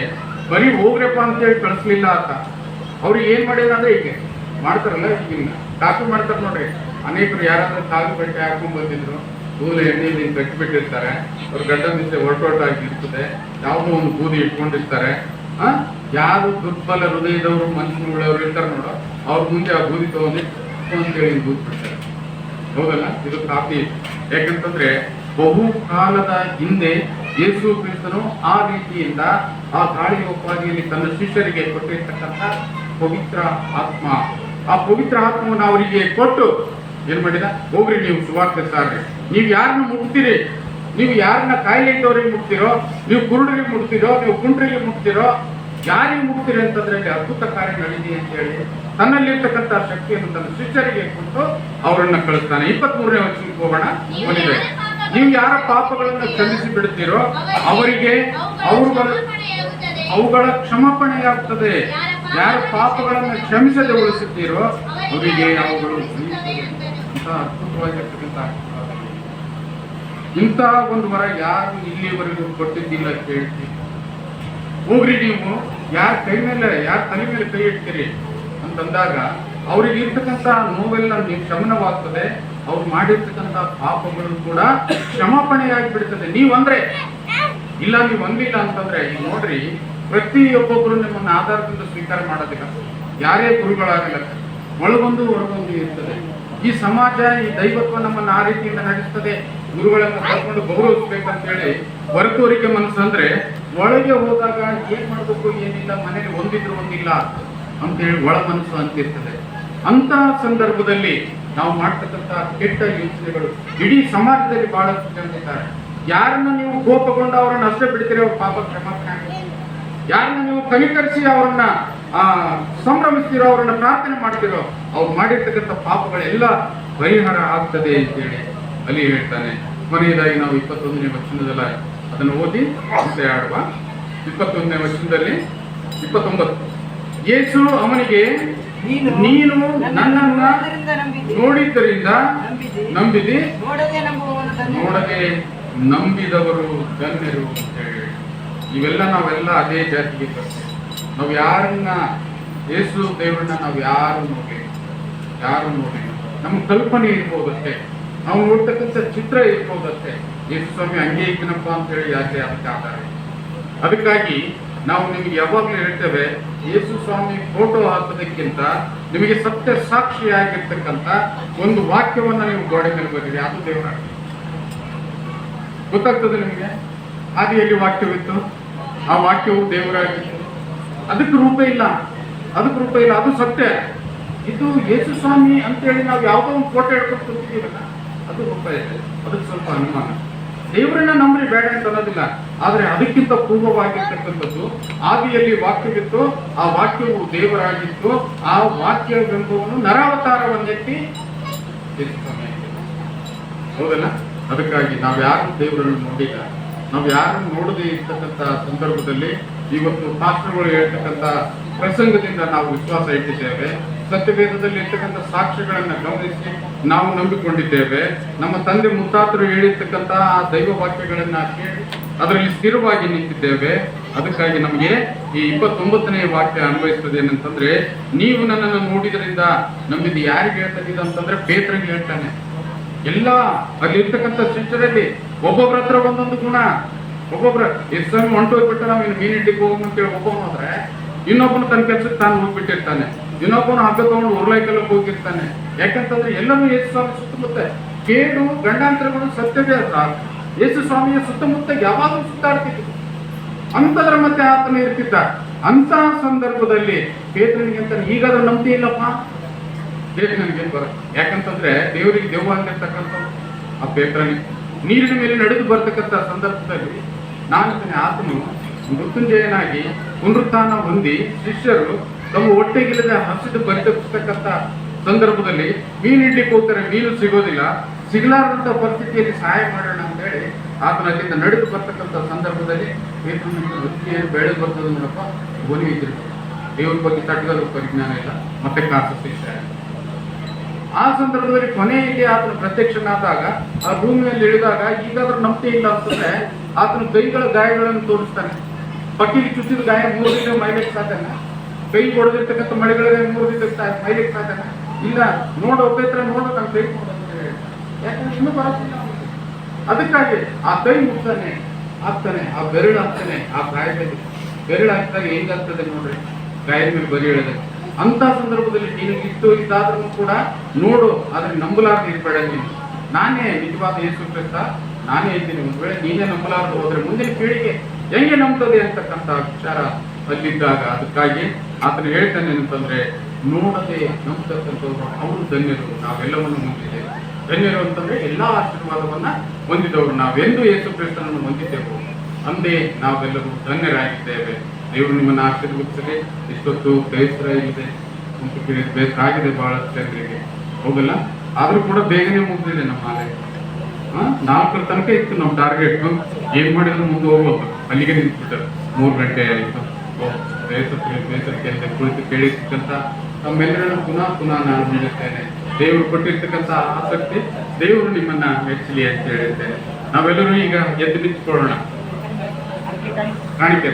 ಬರೀ ಹೋಗ್ರಪ್ಪ ಅಂತೇಳಿ ಕಳಿಸ್ಲಿಲ್ಲ ಆತ. ಅವ್ರಿಗೆ ಏನ್ ಮಾಡಿಲ್ಲ ಅಂದ್ರೆ, ಈಗ ಮಾಡ್ತಾರಲ್ಲ, ಈಗ ಕಾಫಿ ಮಾಡ್ತಾರೆ ನೋಡ್ರಿ, ಅನೇಕರು ಯಾರಾದ್ರೂ ಕಾಲು ಬಟ್ಟೆ ಹಾಕೊಂಡ್ ಬಂದಿದ್ರು, ಕೂದಲ ಎಣ್ಣೆಯಲ್ಲಿ ಕಟ್ಟಿಬಿಟ್ಟಿರ್ತಾರೆ, ಅವ್ರ ಗಡ್ಡ ಮಿಸೆ ಹೊರಟೊಟ್ಟಾಗಿರ್ತದೆ, ಯಾವುದೋ ಒಂದು ಬೂದಿ ಇಟ್ಕೊಂಡಿರ್ತಾರೆ. ಯಾರು ದುರ್ಬಲ ಹೃದಯದವರು ಮನುಷ್ಯರುಗಳವ್ರು ಇರ್ತಾರೆ ನೋಡೋ, ಅವ್ರ ಮುಂದೆ ಆ ಬೂದಿ ತಗೊಂಡು ಅಂತೇಳಿ ಬೂದಿ ಬಿಡ್ತಾರೆ. ಹೌದಲ್ಲ? ಇದು ಕಾಫಿ. ಯಾಕಂತಂದ್ರೆ ಬಹು ಕಾಲದ ಹಿಂದೆ ಯೇಸು ಕ್ರಿಸ್ತನು ಆ ರೀತಿಯಿಂದ ಆ ಗಾಳಿಯೋಪಾದಿಯಲ್ಲಿ ತನ್ನ ಶಿಷ್ಯರಿಗೆ ಕೊಟ್ಟಿರ್ತಕ್ಕಂಥ ಪವಿತ್ರ ಆತ್ಮ, ಆ ಪವಿತ್ರ ಆತ್ಮವನ್ನು ಅವರಿಗೆ ಕೊಟ್ಟು ಏನ್ ಮಾಡಿದ? ಹೋಗ್ರಿ, ನೀವು ಸುವಾರ್ತೆ ಸಾರ್ರಿ. ನೀವು ಯಾರನ್ನ ಮುಟ್ತೀರಿ, ನೀವು ಯಾರನ್ನ ಕಾಯಿಲೆ ಇದ್ದವ್ರಿಗೆ ಮುಟ್ತಿರೋ, ನೀವು ಕುರುಡರಿಗೆ ಮುಟ್ತಿರೋ, ನೀವು ಕುಂಡ್ರಿಗೆ ಮುಟ್ತಿರೋ, ಯಾರಿಗೆ ಮುಟ್ತೀರಿ ಅಂತಂದ್ರೆ ಇಲ್ಲಿ ಅದ್ಭುತ ಕಾರ್ಯ ನಡೆದಿ ಅಂತ ಹೇಳಿ ತನ್ನಲ್ಲಿರ್ತಕ್ಕಂಥ ಶಕ್ತಿಯನ್ನು ತನ್ನ ಶಿಷ್ಯರಿಗೆ ಕೊಟ್ಟು ಅವರನ್ನ ಕಳಿಸ್ತಾನೆ. 23ನೇ ವಚನಕ್ಕೆ ಹೋಗೋಣ. ನೀವು ಯಾರ ಪಾಪಗಳನ್ನು ಕ್ಷಮಿಸಿ ಬಿಡುತ್ತೀರೋ ಅವರಿಗೆ ಅವುಗಳ ಕ್ಷಮಾಪಣೆಯಾಗುತ್ತದೆ. ಯಾರ ಪಾಪಗಳನ್ನು ಕ್ಷಮಿಸದೆ ಉಳಿಸುತ್ತೀರೋ ಅವರಿಗೆ ಅವುಗಳು ಅಂತ ಅದ್ಭುತವಾಗಿರ್ತಕ್ಕಂಥ ಇಂಥ ಒಂದು ವರ ಯಾರು ಇಲ್ಲಿವರೆಗೂ ಕೊಟ್ಟಿದ್ದಿಲ್ಲ ಕೇಳ್ತೀವಿ. ಹೋಗ್ರಿ, ನೀವು ಯಾರ ಕೈ ಮೇಲೆ, ಯಾರ ತಲೆ ಮೇಲೆ ಕೈ ಇಡ್ತೀರಿ ಅಂತಂದಾಗ ಅವ್ರಿಗೆ ಇರ್ತಕ್ಕಂಥ ನೋವೆಲ್ಲ ನೀವು ಶಮನವಾಗ್ತದೆ. ಅವ್ರು ಮಾಡಿರ್ತಕ್ಕಂಥ ಪಾಪಗಳು ಕೂಡ ಕ್ಷಮಾಪಣೆಯಾಗಿ ಬಿಡ್ತದೆ. ನೀವಂದ್ರೆ ಇಲ್ಲ, ನೀವು ಅಂದಿಲ್ಲ ಅಂತಂದ್ರೆ, ಈಗ ನೋಡ್ರಿ, ಪ್ರತಿಯೊಬ್ಬೊಬ್ಬರು ನಿಮ್ಮನ್ನ ಆಧಾರದಿಂದ ಸ್ವೀಕಾರ ಮಾಡೋದಿಲ್ಲ. ಯಾರೇ ಗುರುಗಳಾಗಲ್ಲ, ಒಳಗೊಂದು ಹೊರಗೊಂದು ಇರ್ತದೆ. ಈ ಸಮಾಜ, ಈ ದೈವತ್ವ ನಮ್ಮನ್ನ ಆ ರೀತಿಯಿಂದ ನಡೆಸ್ತದೆ. ಗುರುಗಳನ್ನು ಕರ್ಕೊಂಡು ಗೌರವಿಸ್ಬೇಕಂತೇಳಿ ಹೊರತೋರಿಕೆ ಮನಸ್ಸು ಅಂದ್ರೆ, ಒಳಗೆ ಹೋದಾಗ ಏನ್ ಮಾಡ್ಬೇಕು ಏನಿಲ್ಲ, ಮನೇಲಿ ಒಂದಿದ್ರು ಒಂದಿಲ್ಲ ಅಂತೇಳಿ ಒಳ ಮನಸ್ಸು ಅಂತಿರ್ತದೆ. ಅಂತ ಸಂದರ್ಭದಲ್ಲಿ ನಾವು ಮಾಡ್ತಕ್ಕಂಥ ಕೆಟ್ಟ ಯೋಚನೆಗಳು ಇಡೀ ಸಮಾಜದಲ್ಲಿ ಬಹಳಷ್ಟು ಜನ. ಯಾರನ್ನ ನೀವು ಕೋಪಗೊಂಡು ಅವರನ್ನ ಅಷ್ಟೇ ಬಿಡ್ತೀರಿ, ಅವ್ರ ಪಾಪ ಕ್ಷಮಾಪಣೆ ಆಗುತ್ತೆ. ಯಾರನ್ನ ನೀವು ಕನಿಕರಿಸಿ ಅವರನ್ನ ಸಂಭ್ರಮಿಸ್ತೀರೋ, ಅವರನ್ನ ಪ್ರಾರ್ಥನೆ ಮಾಡ್ತಿರೋ, ಅವ್ರು ಮಾಡಿರ್ತಕ್ಕಂಥ ಪಾಪಗಳೆಲ್ಲ ಪರಿಹಾರ ಆಗ್ತದೆ ಅಂತೇಳಿ ಅಲ್ಲಿ ಹೇಳ್ತಾನೆ. ಕೊನೆಯದಾಗಿ ನಾವು 21ನೇ ವಚನದಲ್ಲ ಅದನ್ನು ಓದಿ ಮುಂದೆ ಆಡುವ. 21ನೇ ವಚನದಲ್ಲಿ 29, ಯೇಸು ಅವನಿಗೆ ನೀನು ನನ್ನನ್ನ ನೋಡಿದ್ದರಿಂದ ನಂಬಿದಿ, ನೋಡದೆ ನಂಬಿದವರು ಧನ್ಯರು ಅಂತ ಹೇಳಿ. ನಾವೆಲ್ಲ ಅದೇ ಜಾತಿಗೆ ಬರ್ತೇವೆ. ನಾವು ಯಾರನ್ನ, ಯೇಸು ದೇವರನ್ನ ನಾವು ಯಾರು ನೋಡ್ಲಿ, ಯಾರು ನೋಡಿ ನಮ್ಮ ಕಲ್ಪನೆ ಇರ್ಬೋದಷ್ಟೇ, ನಾವು ನೋಡ್ತಕ್ಕಂಥ ಚಿತ್ರ ಇರ್ಬೋದಷ್ಟೇ. ಯೇಸು ಸ್ವಾಮಿ ಹಂಗೆ ಇದ್ದೀನಪ್ಪ ಅಂತ ಹೇಳಿ ಯಾಕೆ ಅದಕ್ಕೆ ಆಧಾರ ಇಲ್ಲ. ಅದಕ್ಕಾಗಿ ನಾವು ನಿಮಗೆ ಯಾವಾಗಲೂ ಹೇಳ್ತೇವೆ, ಯೇಸು ಸ್ವಾಮಿ ಫೋಟೋ ಹಾಕೋದಕ್ಕಿಂತ ನಿಮಗೆ ಸತ್ಯ ಸಾಕ್ಷಿಯಾಗಿರ್ತಕ್ಕಂಥ ಒಂದು ವಾಕ್ಯವನ್ನ ನೀವು ಗೋಡೆ ಮೇಲೆ ಬರೀರಿ, ಅದು ದೇವರ ಗೊತ್ತಾಗ್ತದೆ ನಿಮಗೆ. ಆದಿಯಲ್ಲಿ ವಾಕ್ಯವಿತ್ತು, ಆ ವಾಕ್ಯವು ದೇವರಾಗಿತ್ತು. ಅದಕ್ಕೆ ರೂಪ ಇಲ್ಲ, ಅದು ಸತ್ಯ. ಇದು ಯೇಸು ಸ್ವಾಮಿ ಅಂತೇಳಿ ನಾವು ಯಾವುದೋ ಒಂದು ಫೋಟೋ ಹಿಡ್ಕೊಂಡು ಕೂತಿದ್ದೀವಲ್ಲ, ಅದು ರೂಪ ಇದೆ, ಅದಕ್ಕೆ ಸ್ವಲ್ಪ ಅನುಮಾನ. ದೇವರನ್ನ ನಂಬ್ರಿ ಬೇಡ ಅಂತ ಅನ್ನೋದಿಲ್ಲ, ಆದರೆ ಅದಕ್ಕಿಂತ ಪೂರ್ವವಾಗಿರ್ತಕ್ಕಂಥದ್ದು ಆದಿಯಲ್ಲಿ ವಾಕ್ಯವಿತ್ತು, ಆ ವಾಕ್ಯವು ದೇವರಾಗಿತ್ತು, ಆ ವಾಕ್ಯವೆಂಬುವನು ನರಾವತಾರವನ್ನೆತ್ತಿ ಯೇಸು ಸ್ವಾಮಿ ಆಗಿತ್ತು. ಹೌದಲ್ಲ? ಅದಕ್ಕಾಗಿ ನಾವು ಯಾರು ದೇವರನ್ನು ನೋಡಿಲ್ಲ, ನಾವು ಯಾರನ್ನು ನೋಡದೇ ಇರ್ತಕ್ಕಂಥ ಸಂದರ್ಭದಲ್ಲಿ ಇವತ್ತು ಶಾಸ್ತ್ರಗಳು ಹೇಳ್ತಕ್ಕಂಥ ಪ್ರಸಂಗದಿಂದ ನಾವು ವಿಶ್ವಾಸ ಇಟ್ಟಿದ್ದೇವೆ. ಸತ್ಯವೇದದಲ್ಲಿ ಇರ್ತಕ್ಕಂಥ ಸಾಕ್ಷ್ಯಗಳನ್ನ ಗಮನಿಸಿ ನಾವು ನಂಬಿಕೊಂಡಿದ್ದೇವೆ. ನಮ್ಮ ತಂದೆ ಮುತ್ತಾತರು ಹೇಳಿರ್ತಕ್ಕಂಥ ಆ ದೈವ ವಾಕ್ಯಗಳನ್ನ ಕೇಳಿ ಅದರಲ್ಲಿ ಸ್ಥಿರವಾಗಿ ನಿಂತಿದ್ದೇವೆ. ಅದಕ್ಕಾಗಿ ನಮಗೆ ಈ 29ನೇ ವಾಕ್ಯ ಅನ್ವಯಿಸ್ತದೆ ಏನಂತಂದ್ರೆ, ನೀವು ನನ್ನನ್ನು ನೋಡಿದ್ರಿಂದ ನಂಬಿದ್ದು ಯಾರಿಗೆ ಹೇಳ್ತದೆ ಅಂತಂದ್ರೆ ಪೇತ್ರನಿಗೆ ಹೇಳ್ತಾನೆ. ಎಲ್ಲ ಅಲ್ಲಿ ಇರ್ತಕ್ಕಂಥ ಶಿಷ್ಯರಲ್ಲಿ ಒಬ್ಬೊಬ್ಬರ ಹತ್ರ ಒಂದೊಂದು ಗುಣ. ಒಬ್ಬೊಬ್ರ ಎಷ್ಟು ಸಮಯ ಹೊಂಟೋಗ್ಬಿಟ್ಟು ನಾವು ಇನ್ನು ಮೀನ್ ಹಿಡ್ಲಿಕ್ಕೆ ಹೋಗೋಣ ಅಂತೇಳಿ ಒಬ್ಬನು ಹೋದ್ರೆ, ಇನ್ನೊಬ್ಬನು ತನ್ನ ಕೆಲ್ಸಕ್ಕೆ ತಾನು ಹೋಗ್ಬಿಟ್ಟಿರ್ತಾನೆ, ಇನ್ನೊಬ್ಬನು ಹಗ್ಗ ತಗೊಂಡು ಉರ್ಲೈಕಲ್ಲಕ್ಕೆ ಹೋಗಿರ್ತಾನೆ. ಯಾಕಂತಂದ್ರೆ ಎಲ್ಲರೂ ಯೇಸು ಸ್ವಾಮಿ ಸುತ್ತಮುತ್ತ ಕೇಡು ಗಂಡಾಂತರಗಳು ಸತ್ಯವೇ ಯೇಸು ಸ್ವಾಮಿಯ ಸುತ್ತಮುತ್ತ ಯಾವಾಗಲೂ ಸುತ್ತಾಡ್ತಿದ್ರು. ಅಂತದ್ರ ಮತ್ತೆ ಆತನ ಇರ್ತಿದ್ದ. ಅಂತ ಸಂದರ್ಭದಲ್ಲಿ ಪೇತ್ರನಿಗೆ ಅಂತ ಈಗಾದ್ರೂ ನಂಬಿಕೆ ಇಲ್ಲಪ್ಪ, ನನಗೇನು ಬರ. ಯಾಕಂತಂದ್ರೆ ದೇವರಿಗೆ ದೆವ್ವ ಅಂತಿರ್ತಕ್ಕಂಥ ಆ ಪೇತ್ರನಿಗೆ ನೀರಿನ ಮೇಲೆ ನಡೆದು ಬರ್ತಕ್ಕಂಥ ಸಂದರ್ಭದಲ್ಲಿ ಆತನು ಮೃತ್ಯುಂಜಯನಾಗಿ ಪುನರುತ್ಥಾನ ಹೊಂದಿ ಶಿಷ್ಯರು ತಮ್ಮ ಹೊಟ್ಟೆಗಿಲ್ಲದೆ ಹಸಿದು ಪರಿತಪಿಸ್ತಕ್ಕಂಥ ಸಂದರ್ಭದಲ್ಲಿ ಮೀನು ಹಿಡ್ಲಿಕ್ಕೆ ಹೋಗ್ತಾರೆ, ಮೀನು ಸಿಗೋದಿಲ್ಲ. ಸಿಗಲಾರದಂತ ಪರಿಸ್ಥಿತಿಯಲ್ಲಿ ಸಹಾಯ ಮಾಡೋಣ ಅಂತ ಹೇಳಿ ಆತನ ಅಲ್ಲಿಂದ ನಡೆದು ಬರ್ತಕ್ಕಂಥ ಸಂದರ್ಭದಲ್ಲಿ ವೃತ್ತಿಯನ್ನು ಬೆಳೆದು ಬರ್ತದೆ ನೋಡಪ್ಪ, ಗೋಲಿ ಇದ್ರು ದೇವ್ರ ಬಗ್ಗೆ ತಟ್ಟದ ಪರಿಜ್ಞಾನ ಇಲ್ಲ, ಮತ್ತೆ ಕಾಸು ಶಿಷ್ಯ. ಆ ಸಂದರ್ಭದಲ್ಲಿ ಕೊನೆಯಲ್ಲಿ ಆತನ ಪ್ರತ್ಯಕ್ಷನಾದಾಗ ಆ ಭೂಮಿಯಲ್ಲಿ ಇಳಿದಾಗ ಈಗಾದ್ರೂ ನಂಬಿಕೆ ಇಲ್ಲ ಅಂತಂದ್ರೆ ಆತನ ಕೈಗಳ ಗಾಯಗಳನ್ನು ತೋರಿಸ್ತಾನೆ. ಪಕ್ಕಿಗೆ ಚುಚ್ಚಿದ ಗಾಯ 3 ದಿನ ಮೈಲಿಕ್ಕೆ ಸಾಧನ, ಕೈ ಹೊಡೆದಿರ್ತಕ್ಕಂಥ ಮಳೆಗಳಿಗೆ 3 ದಿನ ಮೈಲಿಕ್ಕೆ ಸಾಧನ ಇಲ್ಲ. ನೋಡು ಒಬ್ಬತ್ರ ನೋಡು ನನ್ನ ಕೈ ಯಾಕಂದ್ರೆ ಇನ್ನೂ ಬರೋದಿಲ್ಲ. ಅದಕ್ಕಾಗಿ ಆ ಕೈ ಮುಟ್ತಾನೆ, ಆಗ್ತಾನೆ, ಆ ಬೆರಳು ಆಗ್ತಾನೆ, ಆ ಗಾಯದಲ್ಲಿ ಬೆರಳು ಹಾಕಿದಾಗ ಹೆಂಗಾಗ್ತದೆ ನೋಡ್ರಿ, ಗಾಯದ ಮೇಲೆ ಬರಿ ಹೇಳಿದೆ. ಅಂತ ಸಂದರ್ಭದಲ್ಲಿ ನಿನಗೆ ಇಷ್ಟು ಇದ್ದಾದ್ರೂ ಕೂಡ ನೋಡು, ಆದ್ರೆ ನಂಬಲಾರ್ದು ಇರಬೇಡ. ನೀನು ನಾನೇ ನಿಜವಾದ ಯೇಸು ಕ್ರಿಸ್ತ, ನಾನೇ ಇದ್ದೀನಿ. ಒಂದು ವೇಳೆ ನೀನೇ ನಂಬಲಾರ್ದು ಹೋದ್ರೆ ಮುಂದಿನ ಪೀಳಿಗೆ ಹೆಂಗೆ ನಂಬ್ತದೆ ಅಂತಕ್ಕಂಥ ವಿಚಾರ ಅಲ್ಲಿದ್ದಾಗ ಅದಕ್ಕಾಗಿ ಆತನ ಹೇಳ್ತಾನೆ ಅಂತಂದ್ರೆ, ನೋಡದೆ ನಂಬತಕ್ಕಂಥವ್ರು ಅವರು ಧನ್ಯರು, ನಾವೆಲ್ಲವನ್ನು ಹೊಂದಿದ್ದೇವೆ. ಧನ್ಯರು ಅಂತಂದ್ರೆ ಎಲ್ಲಾ ಆಶೀರ್ವಾದವನ್ನ ಹೊಂದಿದವರು ನಾವೆಂದು ಯೇಸು ಕ್ರಿಸ್ತನನ್ನು ಹೊಂದಿದ್ದೆವು, ಅಂದೇ ನಾವೆಲ್ಲರೂ ಧನ್ಯರಾಗಿದ್ದೇವೆ. ದೇವರು ನಿಮ್ಮನ್ನು ಆಶೀರ್ವದಿಸಲಿ. ಇಷ್ಟೊತ್ತು ಬೇಸರ ಇದೆ, ಬೇಸರ ಆಗಿದೆ ಬಹಳಷ್ಟು ಜನರಿಗೆ, ಹೋಗಲ್ಲ. ಆದ್ರೂ ಕೂಡ ಬೇಗನೆ ಮುಗಿದಿದೆ ನಮ್ಮ ಆಲಯ. 4 ತನಕ ಇತ್ತು ನಮ್ಮ ಟಾರ್ಗೆಟ್. ಏನ್ ಮಾಡಿದ್ರು ಮುಂದೆ ಹೋಗ್ಬೋದು, ಅಲ್ಲಿಗೆ ನಿಂತ್ಬಿಟ್ಟರು. 3 ಗಂಟೆ ಆಯಿತು. ಬೇಸರಕ್ಕೆ ಅಂತ ಕುಳಿತು ಕೇಳಿರ್ತಕ್ಕಂಥ ತಮ್ಮೆಲ್ಲರನ್ನು ಪುನಃ ನಾನು ನೀಡುತ್ತೇನೆ. ದೇವರು ಕೊಟ್ಟಿರ್ತಕ್ಕಂಥ ಆಸಕ್ತಿ ದೇವರು ನಿಮ್ಮನ್ನ ಮೆಚ್ಚಲಿ ಅಂತ ಹೇಳಿರ್ತೇನೆ. ನಾವೆಲ್ಲರೂ ಈಗ ಎದ್ದು ನಿಂತ್ಕೊಳ್ಳೋಣ. ಕಾಣಿಕೆ